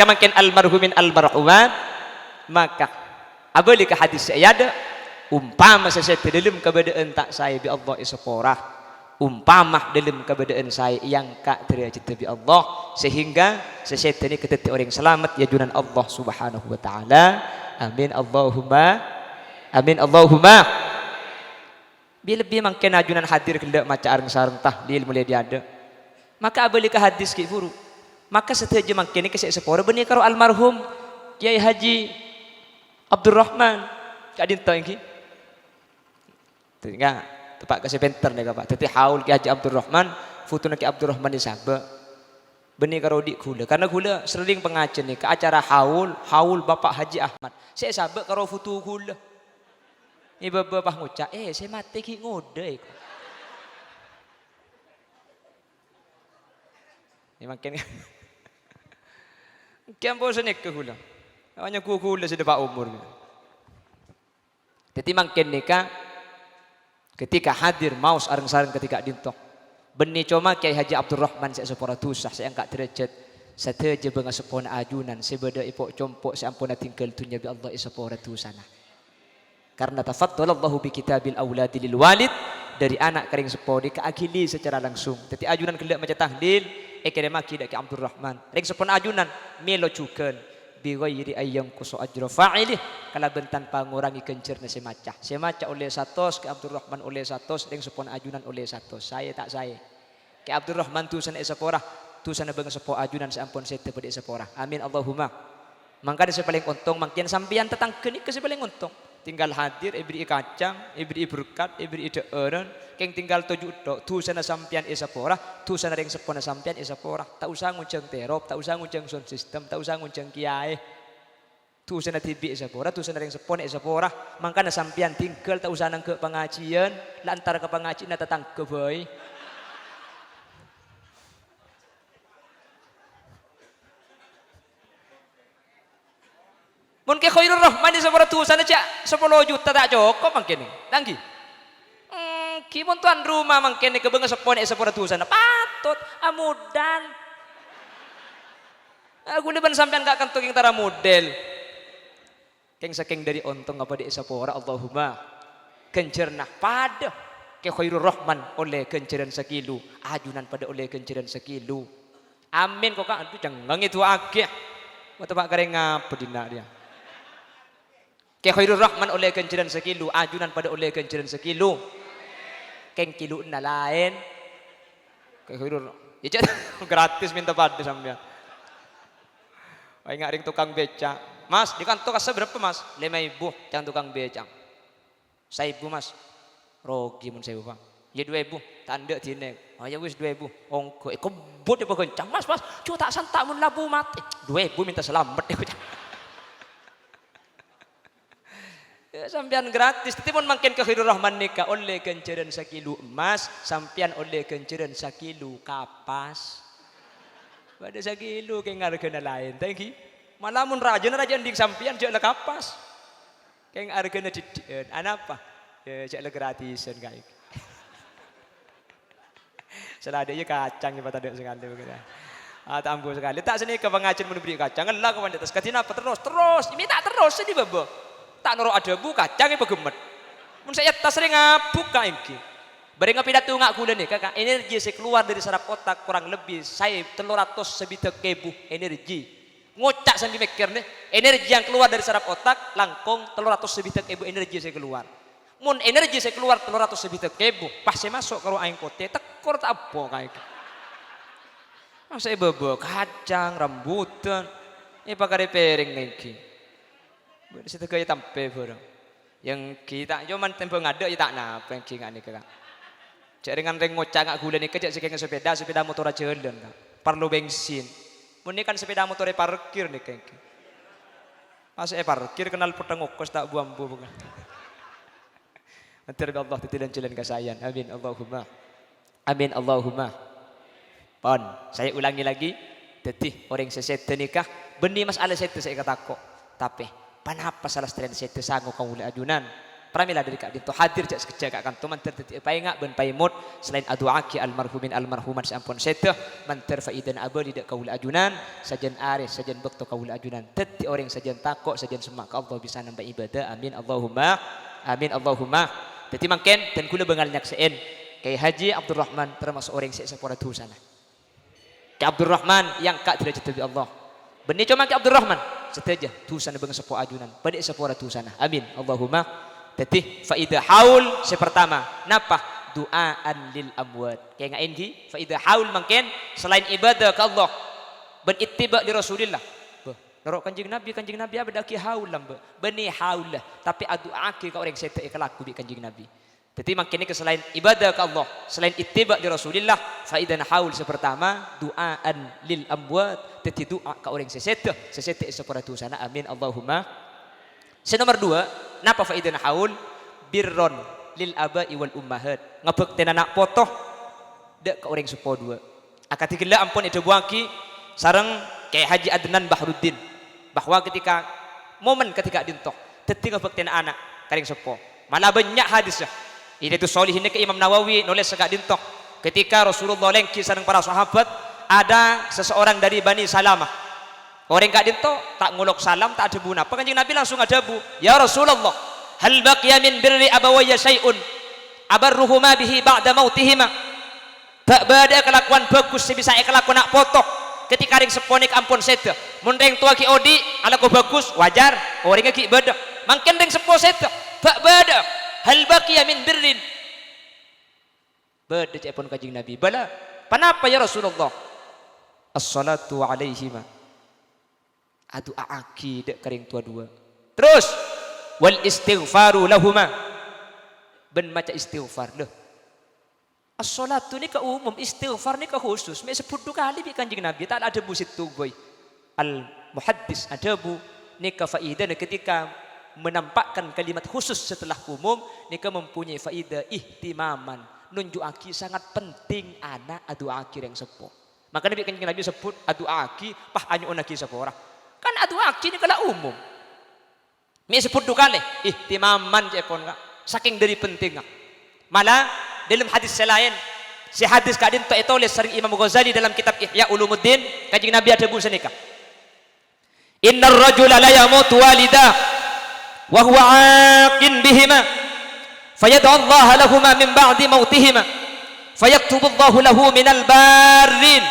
kemakin almarhumin almarhumat maka abali ke hadis saya ada umpama saya dalam keberadaan tak saya bi Allah isaporah umpama dalam keberadaan saya yang kak derajat bi Allah sehingga sesetan ini keteti orang selamat ya junan Allah Subhanahu wa taala amin Allahumma bila lebih mungkin ajunan hadir hendak maca areng sareng tahlil mulai diada maka abali ke hadis ki buru maka setuju mungkin ini kesek sepora benih karo almarhum Kiai Haji Abdurrahman kadin tangki tinggal tepat kasih penter nih Pak. Jadi haul Ki Haji Abdurrahman, foto Ki Abdurrahman di Sabah. Benih karodik gula. Karena gula sering pengajian nih ke acara haul Bapak Haji Ahmad. Saya sabak karo futu gula. Ini bapak ngucap, saya mati ki ngode. Ini makin kian bosan ke gula. Hanya gula sudah pak umur. Jadi makin nikah ketika hadir maus areng-sareng ketika dintok. Benih cuma Kiai Haji Abdurrahman saya sepora tusah saya angkat derajat sateja bangga sepona ajunan sebeda ipok compok saya ampuna tinggal dunia bi Allah sepora tusana. Karena tafaddalallahu bi kitabil auladi lil walid dari anak kering sepodi ke akili secara langsung. Jadi ajunan kelak macam tahlil ekere maki dak Abdurrahman. Ring sepona ajunan melo cuken bi ghairi ayyam kusu ajra fa'ilih kala bentan pangurangi kencerna semacah oleh satos ke Abdurrahman oleh satos ring sepona ajunan oleh satos saya tak saya ke Abdurrahman tu sana esapora tu sana bang sepo ajunan seampun sete pada esapora amin Allahumma mangka desa paling untung mangkian sampian tetangkeun ke paling untung tinggal hadir ibri kacang ibri berkat ibri deureun keng tinggal tujuh tok tu sana sampian esapora tu sana ring sepona sampian esapora tak usah ngunceng terop tak usah ngunceng sound system tak usah ngunceng kiai tu sana tibi esapora tu sana ring sepona esapora mangkana sampian tinggal tak usah nang ke pengajian lantar ke pengajian tetang ke boy mungkin khairul rahman di sepuluh tusan aja 10 juta tak cukup mungkin lagi kipun tuan rumah mungkin kebenga 10 tusan patut amudan aku leban sampean gak kantung yang tara model keng saking dari untung apa di sepora Allahumma kencerna pada ke khairul rahman oleh kenceran sekilu ajunan pada oleh kenceran sekilu amin kok kan aduh jangan itu agak mata pak kareng ngapa dina dia ke khairul rahman oleh kenceran sekilu ajunan pada oleh kenceran sekilu keng kilo na lain ke khairul ya gratis minta pada sampean ay ngaring tukang beca mas di kantor kasa berapa mas 5.000 jangan tukang beca 1.000 mas rogi mun 1.000 pak ya 2.000 tanda dine oh ya wis 2.000 ongko kebut ya kencang mas cuma tak santak mun labu mati 2.000 minta selamat sampian gratis tetapi makin ke khairul rahman nikah oleh kenceran sakilu emas sampian oleh kenceran sakilu kapas pada sakilu ke hargana lain thank you malah mun raja dik sampian jek le kapas ke hargana didieun apa jek le gratisan kayak selada ieu kacang ya pada sekali begitu tambu sekali tak seni ke pengajian mun beri kacang ngelah ke pandetas katina apa terus minta terus di bebo tak noro ada bu kacangnya begemet mun saya tas sering ngabuka iki bareng pidato ngak gula nih kakak energi saya keluar dari saraf otak kurang lebih saya 300 sebitek kebu energi ngocak sambil mikir nih energi yang keluar dari saraf otak langkung 300 sebitek kebu energi saya keluar mun energi saya keluar 300 sebitek kebu pas saya masuk ke aing kote tekor tak apa kayak saya bebo kacang rambutan ini pakai piring iki situ kaya tampe barang yang kita cuman tempo ngada ya tak napa yang kingan ni kakak cek dengan reng ngocak ngak gula ni kejak sekeng sepeda motor aja jalan kak perlu bensin mun kan sepeda motor parkir nih kakak pas parkir kenal petang okos tak buambu bukan nanti Allah titilan jalan kasayan amin Allahumma pon saya ulangi lagi tetih orang seset nikah benih masalah setu saya kataku tapi panapa salah stren sete sango kau ule ajunan pramila dari kak dinto hadir jak sekejak kak kanto manter teti pai ngak ben pai mut selain aduaki almarhumin almarhuman sampun sete manter faidan abadi dak kau ule ajunan sajen aris sajen bekto kau ule ajunan teti orang sajen takok sajen semak ka Allah bisa nambah ibadah amin Allahumma teti mangken dan kula bengal nyakseen Kiai Haji Abdurrahman termasuk orang sik sepora tu sana Kiai Abdurrahman yang kak derajat dari Allah benih cuma Kiai Abdurrahman seteja tusan bang sepo ajunan pada sepora tusana amin Allahumma tetih faidah haul sepertama napa doaan lil amwat kayak ngain di faidah haul mungkin selain ibadah ke Allah berittiba di Rasulillah norok kanjeng Nabi ada ki haul lambe beni haul tapi adu aki ka orang sete ikalaku bi kanjeng Nabi Jadi makin ini selain ibadah ke Allah, selain ittiba di Rasulillah, faidah haul pertama doaan lil amwat, jadi doa ke orang sesete separa sana amin Allahumma. Nomor 2, napa faidah haul birron lil abai wal ummahat, ngebekten anak potoh dek ke orang sepo 2. Akati gila ampun itu buaki sareng kayak Haji Adnan Bahruddin bahwa ketika momen ketika dintoh ketika ngebekten anak karing sepo malah banyak hadisnya. Ini itu solihin ke Imam Nawawi nulis segak dintoh ketika Rasulullah lengki sareng para sahabat ada seseorang dari Bani Salamah orang gak dintoh tak ngulok salam tak ada buna apa Kanjeng Nabi langsung adabu ya Rasulullah hal baqiya min birri abawayya syai'un abarruhuma bihi ba'da mautihima bada kelakuan bagus bisa kelakuan nak potok ketika ring seponik ampun seda mun ring tua ki odi ala ko bagus wajar orang ki ibadah mangken ring sepo seda bada hal baqiya min birrin bada cepon Kanjeng Nabi bala kenapa ya Rasulullah as-salatu alaihima adu aaki dek karing tua 2 terus wal istighfaru lahuma ben maca istighfar leh as-salatu ni ke umum istighfar ni ke khusus me 10 kali bi Kanjeng Nabi tak ada bu situ boy al muhaddis ada bu ni ke faidah ketika menampakkan kalimat khusus setelah umum nika mempunyai faedah ihtimaman nunjuk aki sangat penting anak adu aki yang sepo maka Nabi Kanjeng Nabi sebut adu aki pah anyu onaki sepora kan adu aki ni kala umum me 10 kali ihtimaman jepon ka saking dari penting malah dalam hadis selain si hadis kadin to tulis sering Imam Ghazali dalam kitab Ihya Ulumuddin Kanjeng Nabi ada bu senika innar rajula la yamutu walidah wa huwa aqin bihima fayad'u Allah lahumā min ba'di mautihima fayaktubu Allah lahu minal barrin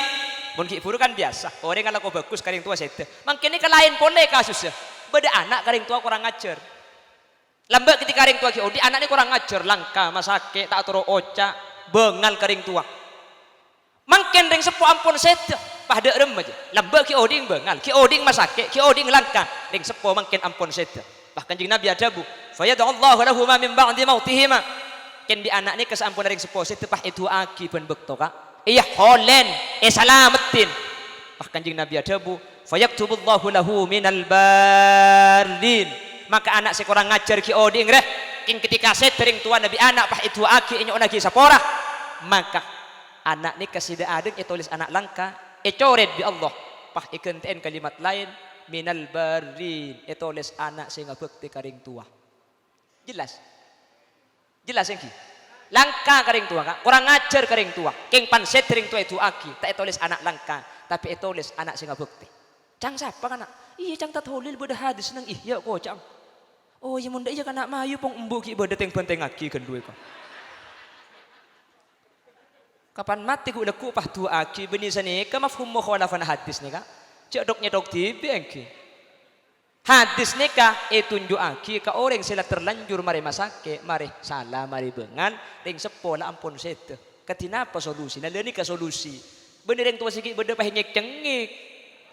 mun ki buru kan biasa orang kalau kau bagus karing tua sete mangkin ini kelain pole kasusnya beda anak karing tua kurang ngajar lambat ketika karing tua ki odi anak ini kurang ngajar langka masake tak turu oca bengal karing tua mangkin ring sepo ampun sete pada rem aja lambat ki oding bengal ki oding masake ki oding langka ring sepo mangkin ampun sete bahkan Kanjeng Nabi ada bu fayad'u Allahu lahumā min ba'di mautihima ken di anak ni kesampun ring sepo setepah itu aki pun bekto ka iya holen salamatin bahkan Kanjeng Nabi ada bu fayaktubullahu lahu minal barrin maka anak sekurang ngajar ki oding reh king ketika setering tua Nabi anak pah itu aki inyo lagi sapora maka anak ni kasida adeng tulis anak langka coret bi Allah pah ikenten kalimat lain minal barin tulis anak sehingga bekti karing tua jelas yang ki langka karing tua kak kurang ngajar karing tua king panset karing tua itu aki tak tulis anak langka tapi tulis anak sehingga bekti cang siapa kan iya cang tat holil beda hadis nang ihya ko cang oh iya munda iya kan nak mayu pong embu ki beda teng penting aki kan duwe ko kapan mati ku leku pah tua aki beni sani ka mafhum mukhalafan hadis ni kak cek doknya dok tibi engki hadis nikah tunjuk aki ka orang sila terlanjur mari masake mari salah mari bengan ring sepola ampun sete katinapa solusi nah ni ka solusi bener yang tua sikit beda pahingik cengik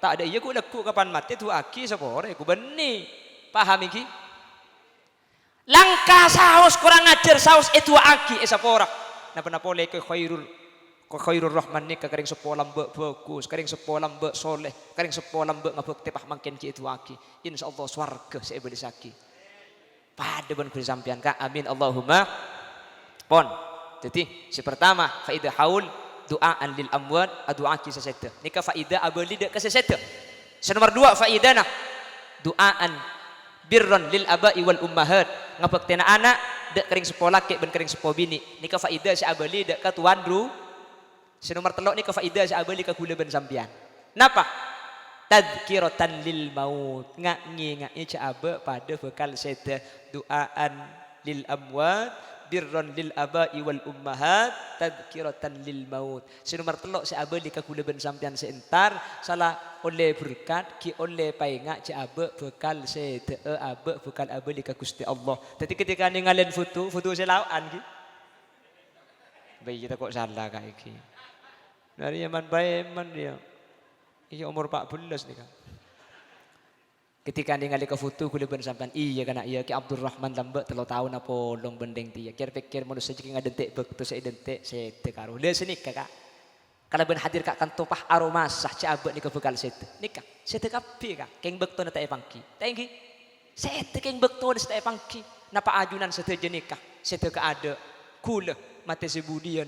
tak ada iya ku leku kapan mati tu aki sepore ku beni paham iki langka saus kurang ajar saus itu aki sepora napa pole ke khairul rahman ni karing sepolam be bagus karing sepolam be soleh karing sepolam be ngabekti pah mangken ki itu aki insyaallah swarga seiblis aki pada ben sampean ka amin Allahumma pon jadi si pertama faidah haul doaan lil amwat doa ki sesete nika faidah abali dak kesesete nomor 2 faidana doaan birran lil abai wal ummahat ngabektina anak dak karing sepolah ke ben karing sepo bini nika faidah si abali dak ka tuan ru nomor 3 ni ke faedah sa abali ka kula ben sampean. Napa? Tadhkiratan lil maut. Ngak ca aba pada bekal seda doaan lil amwat birran lil abai wal ummahat tadhkiratan lil maut. Nomor 3 sa abali ka kula ben sampean seentar salah oleh berkat ki oleh paingak ca aba bekal seda aba bekal abali ka Gusti Allah. Dadi ketika ningalen foto selawaan ki. Bayi kita kok salah kayak iki. Dari Yaman baik man dia. Iya umur 14 nih kan. Ketika ningali ke foto kula ben sampean iya kana iya ki Abdurrahman lambe 3 tahun apa long bendeng dia. Kira pikir manusia iki ngadentik bekto saya identik sete karo. Le sini kakak. Kalau ben hadir kak kan topah aroma sah cabek nika bekal sete. Nika sete kapi kak. Keng bekto na tae pangki. Tengki. Sete keng bekto na tae pangki. Napa ajunan sete jenikah. Sete ka ada. Kula mate sebudian.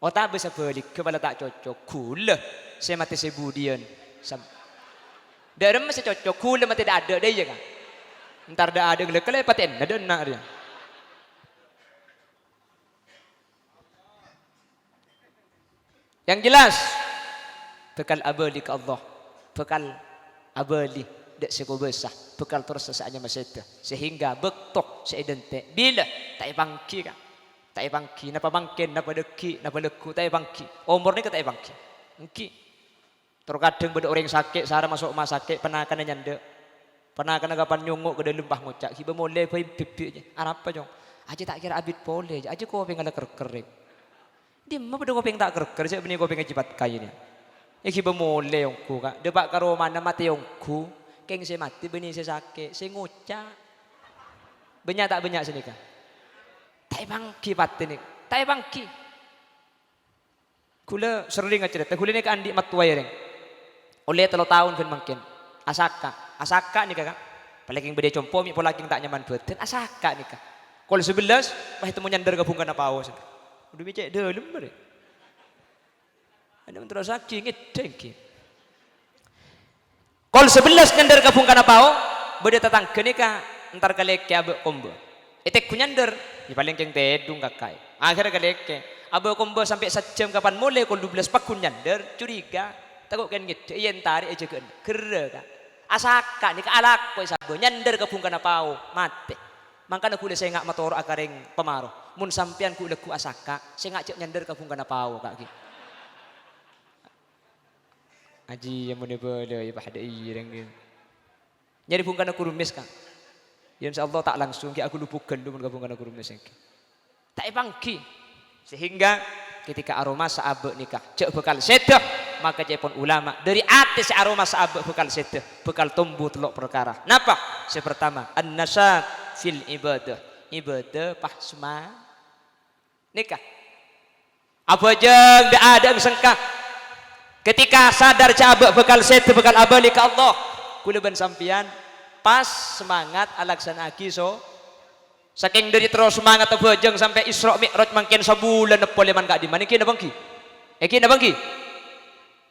Oh tak bisa balik kepala tak cocok. Kula saya mati sebudian. Darem masih cocok. Kula mati tidak ada dia kan. Ntar dah ada gelek paten ada nak dia. Yang jelas bekal abadi ke Allah. Bekal abadi dek seko besar. Bekal terus sasaanya masih ada. Sehingga bektok seidentik. Bila tak bangki kan. Tak bangki napa bangken napa deki napa leku tak bangki. Umur ni ke tak bangki. Engki. Terkadang beda orang sakit, sehara masuk rumah sakit, pernah kena nyanda. Pernah kena kapan nyunguk ke dalam bah ngocak. Kiba mulai pipi aja. Apa jong? Aja tak kira abid boleh. Aja kau pengen ada kerker. Dia mah beda kau pengen tak kerker. Saya benih kau pengen cipat kayu ni. Ya kiba mulai yongku kak. Depak karo mana mati yongku. Keng saya mati benih saya sakit. Saya ngocak. Banyak tak banyak sini kak. Tak bangki pati ni. Tak bangki. Kula sering cerita. Kula ni ke andi matuai ring. Oleh 3 tahun kan mungkin asaka nih kakak paling beda compo mi pola tak nyaman beten asaka nih kak kalau 11 wah itu mau nyandar gabung kan apa awas udah becek dalam bare ada terus saking ngedeng kalau 11 nyandar gabung kan apa beda tetangga nih kak ntar kali ke abe kombo etek ku nyandar ya paling keng tedung kakak akhirnya kali ke abe kombo sampai 1 jam kapan mulai kalau 12 pakun nyandar curiga takut kan gitu, iya tarik aja kan, kera kan, asaka ni kaalak ko sabo nyandar kapung kana pao mate, makanya kuda saya ngak motor akareng pemaro, mun sampean kuda ku asaka, saya ngak cek nyandar kapung kana pao kak gitu, aji yang mana boleh ya pada ireng gitu, nyari pung kana kurumis kak, ya insya Allah tak langsung ki aku lupukan dulu kapung kana kurumis yang tak bangki, sehingga ketika aroma saabek nikah, cek bekal sedah. Maka cepon ulama dari atas aroma sahabat bekal seteh bekal tumbuh telok perkara napa sepertama an-nasat fil ibadah pasma nikah apa aja ndak ada sengkak ketika sadar cabak bekal seteh bekal abali ke Allah kula ben sampian pas semangat alaksana so saking dari terus semangat abajeng sampai Isra Mi'raj mangken sebulan nepoleman gak di mana ki nabangki nabangki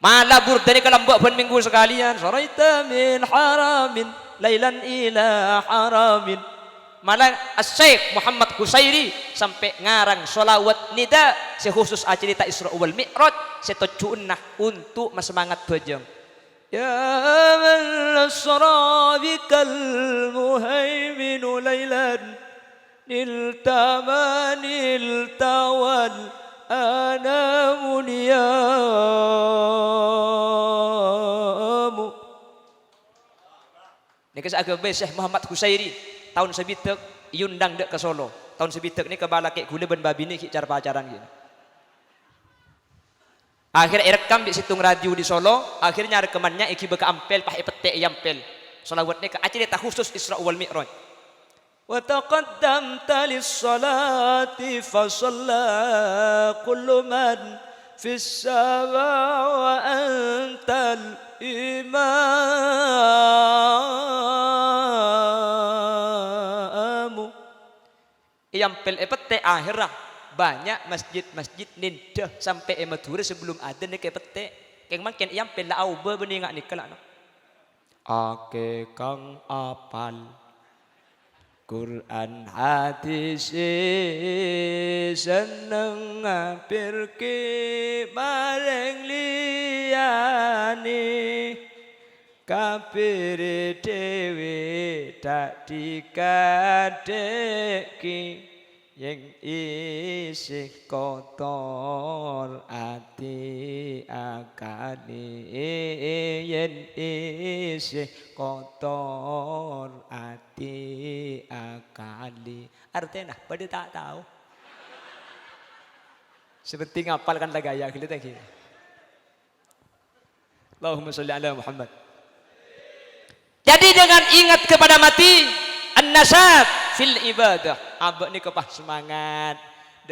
malah burdani kelambak ban minggu sekalian saraita min haramin lailan ila haramin malah Syekh Muhammad Husairi sampai ngarang sholawat nida sekhusus acerita Isra wal Mi'raj setojunnah untuk semangat bajeng ya man asra bikal muhaimin lailan niltamanil tawal ana munyamu ini kisah agama Syekh Muhammad Husairi tahun sebitek yundang dek ke Solo tahun sebitek ini kebala kek gula ben babi ini cara pacaran gitu akhirnya rekam di situng radio di Solo akhirnya rekamannya iki beka ampel pah epete yampel solawat ini ke acara khusus Isra wal Mi'raj وتقدمت للصلاة فصلى كل من في السماء وأنت الإمام Yampel pete akhirnya banyak masjid-masjid nindah sampai Madura sebelum ada nih kayak pete keng makin yampel la auba benih ngak nikel ake kang apal Quran hadis seneng ngapirke bareng liyane kafir dhewe tak dikadeki yang isih kotor ati akane yen isih kotor ati akali artinya pada tak tahu seperti ngapalkan lah gaya gitu Allahumma sholli ala Muhammad. Jadi dengan ingat kepada mati, an-nasab fil ibadah. Abak ni kepah semangat.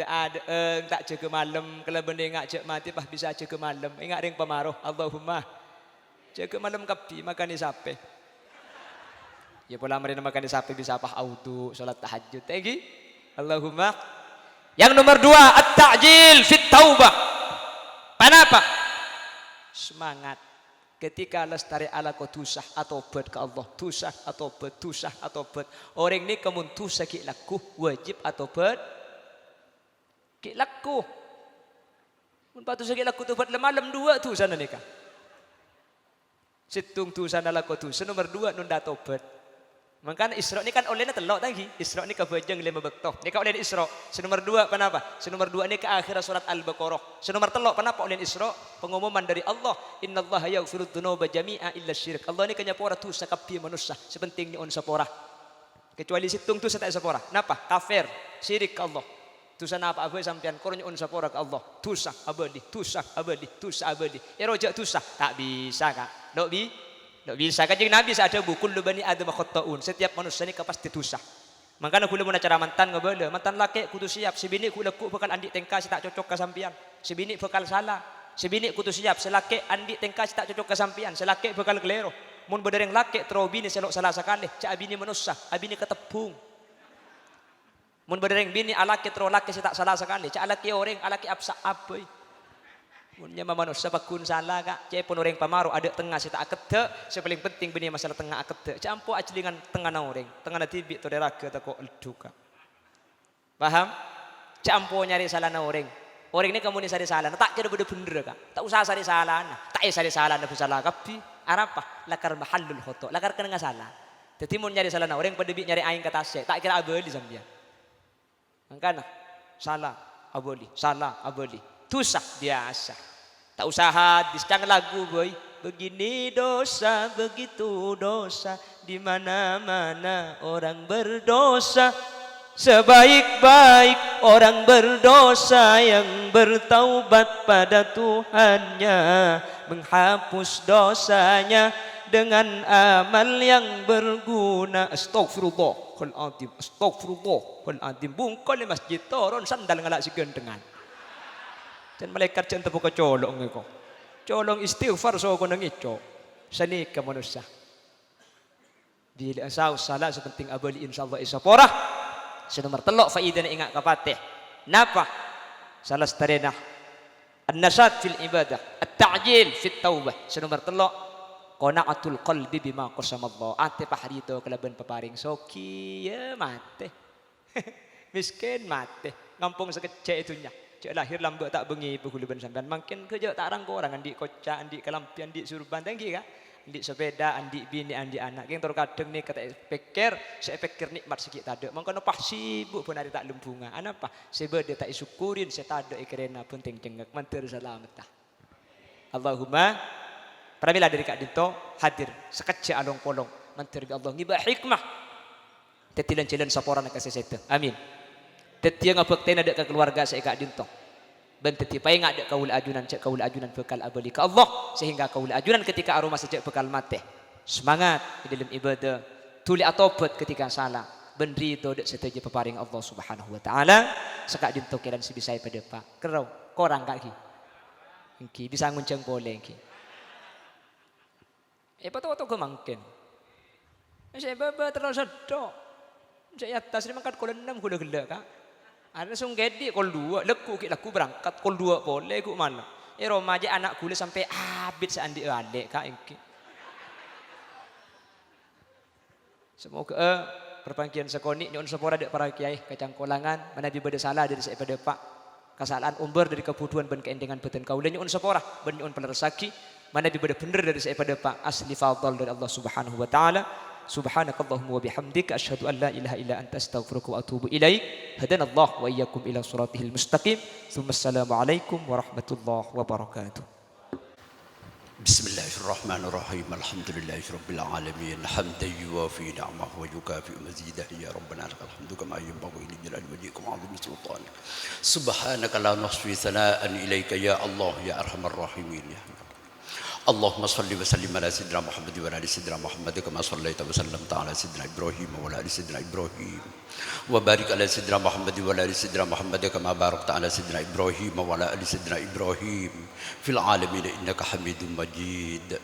Ada tak jaga malam, kalau benda ingat cek mati pah bisa jaga malam. Ingat ring pemaruh. Allahumma jaga malam kapi makan sape. Ya pola mereka makan sape bisa pah auto salat tahajud. Lagi. Allahumma. Yang nomor 2 at-ta'jil fit taubah. Kenapa? Semangat. Ketika lestari ala ko tusah atau bet ke Allah, tusah atau bet, tusah atau bet. Orang ni kamu tusah ki laku wajib atau bet ki laku. Mun patu sakit laku tu bet malam 2 tu sana nikah. Situng tu sana laku tu. Nomor 2 nunda tobat. Makanya Isra ni kan olehnya telok tadi. Isra ni kebajang 5 bektoh. Ni kan oleh Isra. Nomor 2 kenapa? Nomor 2 ni ke akhir surat Al-Baqarah. Nomor telok kenapa oleh Isra? Pengumuman dari Allah. Innallaha yaghfiru dzunuba jami'a illa syirik. Allah ni kanya pora tu sakapi manusia. Sepentingnya on sapora. Kecuali situng tu tak sapora. Napa? Kafir, syirik ke Allah. Tu sana apa sampean kornya on sapora ke Allah. Tusah abadi, tusah abadi, tusah abadi. Rojak tusah tak bisa Kak. Tidak bisa kan jadi Nabi ada buku bani Adam khata'un. Setiap manusia ini pasti dosa. Makanya aku mau cara mantan enggak boleh. Mantan laki kudu siap. Si bini ku lekuk bakal andi tengka si tak cocok ke sampian. Si bini bakal salah. Si bini kudu siap. Si laki andi tengka si tak cocok ke sampian. Si laki bakal kelero. Mun berdereng laki terus bini selok salah sekali. Cak bini manusia, abini ketepung. Mun berdereng bini alaki terus laki si tak salah sekali. Cak laki orang alaki absa abai. Munnya manusia bakun salah Kak. Cek pun orang pamaru ada tengah si tak akete. Yang paling penting bini masalah tengah akete. Campo ajlingan tengah na orang. Tengah na tibi tu deraga tak ko elduka. Paham? Campo nyari salah na orang. Orang ni kamu ni sari salah. Tak kira bener Kak. Tak usah sari salah. Tak sari salah na salah kapi. Arapa? Lakar mahallul khoto. Lakar kena salah. Jadi mun nyari salah na orang pada bi nyari aing kata saya. Tak kira abeli sampean. Mangkana salah abeli, salah abeli. Tusah biasa. Tak usah hadis, jangan lagu boy. Begini dosa, begitu dosa. Di mana-mana orang berdosa. Sebaik-baik orang berdosa yang bertaubat pada Tuhannya. Menghapus dosanya dengan amal yang berguna. Astagfirullahaladzim, astagfirullahaladzim. Bungkol di masjid, turun sandal ngalak si gendengan. Dan malaikat jangan terbuka colong ngeko. Colong istighfar so ko nang ico. Sani ka manusia. Bila asal salah sepenting abali insyaallah isapora. Nomor telok faidah ingat kapateh. Napa? Salah starena. An-nasat fil ibadah, at-ta'jil fit taubah. Nomor telok qana'atul qalbi bima qasama Allah. Ate pahrito kalaban paparing soki ya mate. Miskin mate. Ngampung sekecek itunya. Cik lahir lambat tak bengi berhuluban sampean makin kerja tak rangko orang andi kocak andi kelampian andi surban tinggi kan andi sepeda andi bini andi anak yang terkadang ni kata pikir saya pikir nikmat sikit tak ada mangkano pah sibuk pun ada tak lembunga apa sebab dia tak syukurin saya tak ada ikrena penting jengak mantir selamat Allahumma pramila dari Kak Dito hadir sekecil along polong mantir bi Allah ngibah hikmah tetilan jalan saporan ke sesete amin. Teti yang abekten ada ke keluarga saya Kak Dinto. Ben teti pai ngak ada kaul ajunan cek kaul ajunan bekal abali ke Allah sehingga kaul ajunan ketika aroma sejak bekal mate. Semangat di dalam ibadah. Tuli atobat ketika salah. Ben rito dak seteja peparing Allah Subhanahu wa taala. Sekak Dinto kiran si bisai pada Pak. Kerau korang kaki. Engki bisa nguncang boleh engki. Pato-pato kemangkin. Saya baba terus sedok. Saya atas ni mangkat kol 6 kuda gelak Kak. Ada sung gede kol 2 leku ki laku berangkat kol 2 boleh ku mana. Remaja anak kula sampai habis seandi adek Kak engki. Semoga perpangkian sekoni nyon sepora dek para kiai kacang kolangan mana bibada salah dari saya pada Pak. Kesalahan umber dari kebutuhan ben keendengan beten kaula nyon sepora ben nyon pelerasaki mana bibada bener dari saya pada Pak asli fadl dari Allah Subhanahu wa taala. Subhanakallahumma wa bihamdika asyhadu an la ilaha illa anta astaghfiruka wa atubu ilaik. Hadanallahu wa iyyakum ila siratihil mustaqim. Assalamu alaikum warahmatullahi wabarakatuh. Bismillahirrahmanirrahim. Alhamdulillahirabbil alamin. Hamdan yuwafi ni'amahu wa yukafi mazidahu ya rabbana lakal hamdu kama yanbaghi li jalali wajhika wa 'azimi sultanik. Subhanaka la nahsi thana'an ilaika ya Allah ya arhamar rahimin ya. اللهم صل وسلم على سيدنا محمد وعلى ال سيدنا محمد كما صليت وسلمت على سيدنا ابراهيم وعلى ال سيدنا ابراهيم وبارك على سيدنا محمد وعلى ال سيدنا محمد كما باركت على سيدنا ابراهيم وعلى ال سيدنا ابراهيم في العالمين انك حميد مجيد.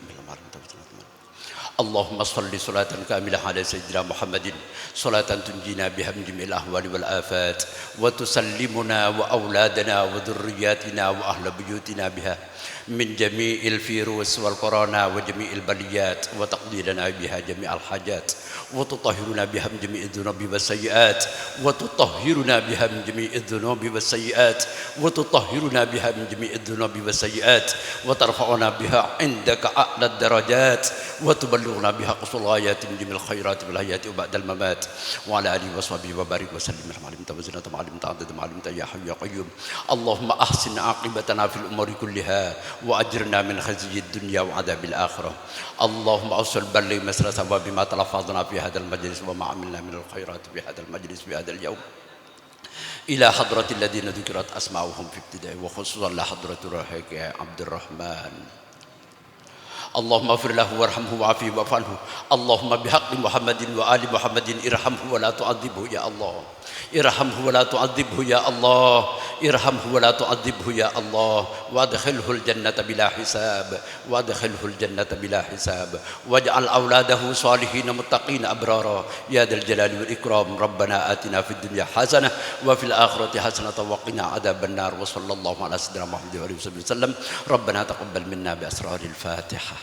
اللهم صل صلاة كاملة على سيدنا محمد صلاة تنجينا بها من جميع الأهوال والآفات وتسلمنا وأولادنا وذرياتنا وأهل بيوتنا بها من جميع الفيروس والكورونا وجميع البليات وتقضي لنا بها جميع الحاجات وتطهرنا بها من جميع الذنوب والسيئات وتطهرنا بها من جميع الذنوب والسيئات وتطهرنا بها من جميع الذنوب والسيئات وترفعنا بها عندك أعلى الدرجات وتبلغنا بها قصر الغايات من جميع الخيرات والهيات وبعد الممات وعلى آله وصحبه وبارك وسلم على علمت وزنة معلمت عدد معلمت يا حي يا قيوم. اللهم أحسن عاقبتنا في الأمور كلها وأجرنا من خزي الدنيا وعذاب الآخرة. اللهم أوصل بلغ مسر ثواب ما تلفظنا في هذا المجلس وما عملنا من الخيرات في هذا المجلس في هذا اليوم إلى حضرة الذين ذكرت أسماؤهم في ابتداء وخصوصا لحضرة روحك يا عبد الرحمن. اللهم اغفر له وارحمه وعافيه واعف عنه. اللهم بحق محمد وآل محمد ارحمه ولا تعذبه يا الله. ارحمه ولا تعذبه يا الله. ارحمه ولا تعذبه يا الله. وادخله الجنة بلا حساب. وادخله الجنة بلا حساب. واجعل أولاده صالحين متقين أبرارا يا ذا الجلال والإكرام. ربنا آتنا في الدنيا حسنة وفي الآخرة حسنة وقنا عذاب النار. وصلى الله على سيدنا محمد وآله وصحبه وسلم. ربنا تقبل منا بأسرار الفاتحة.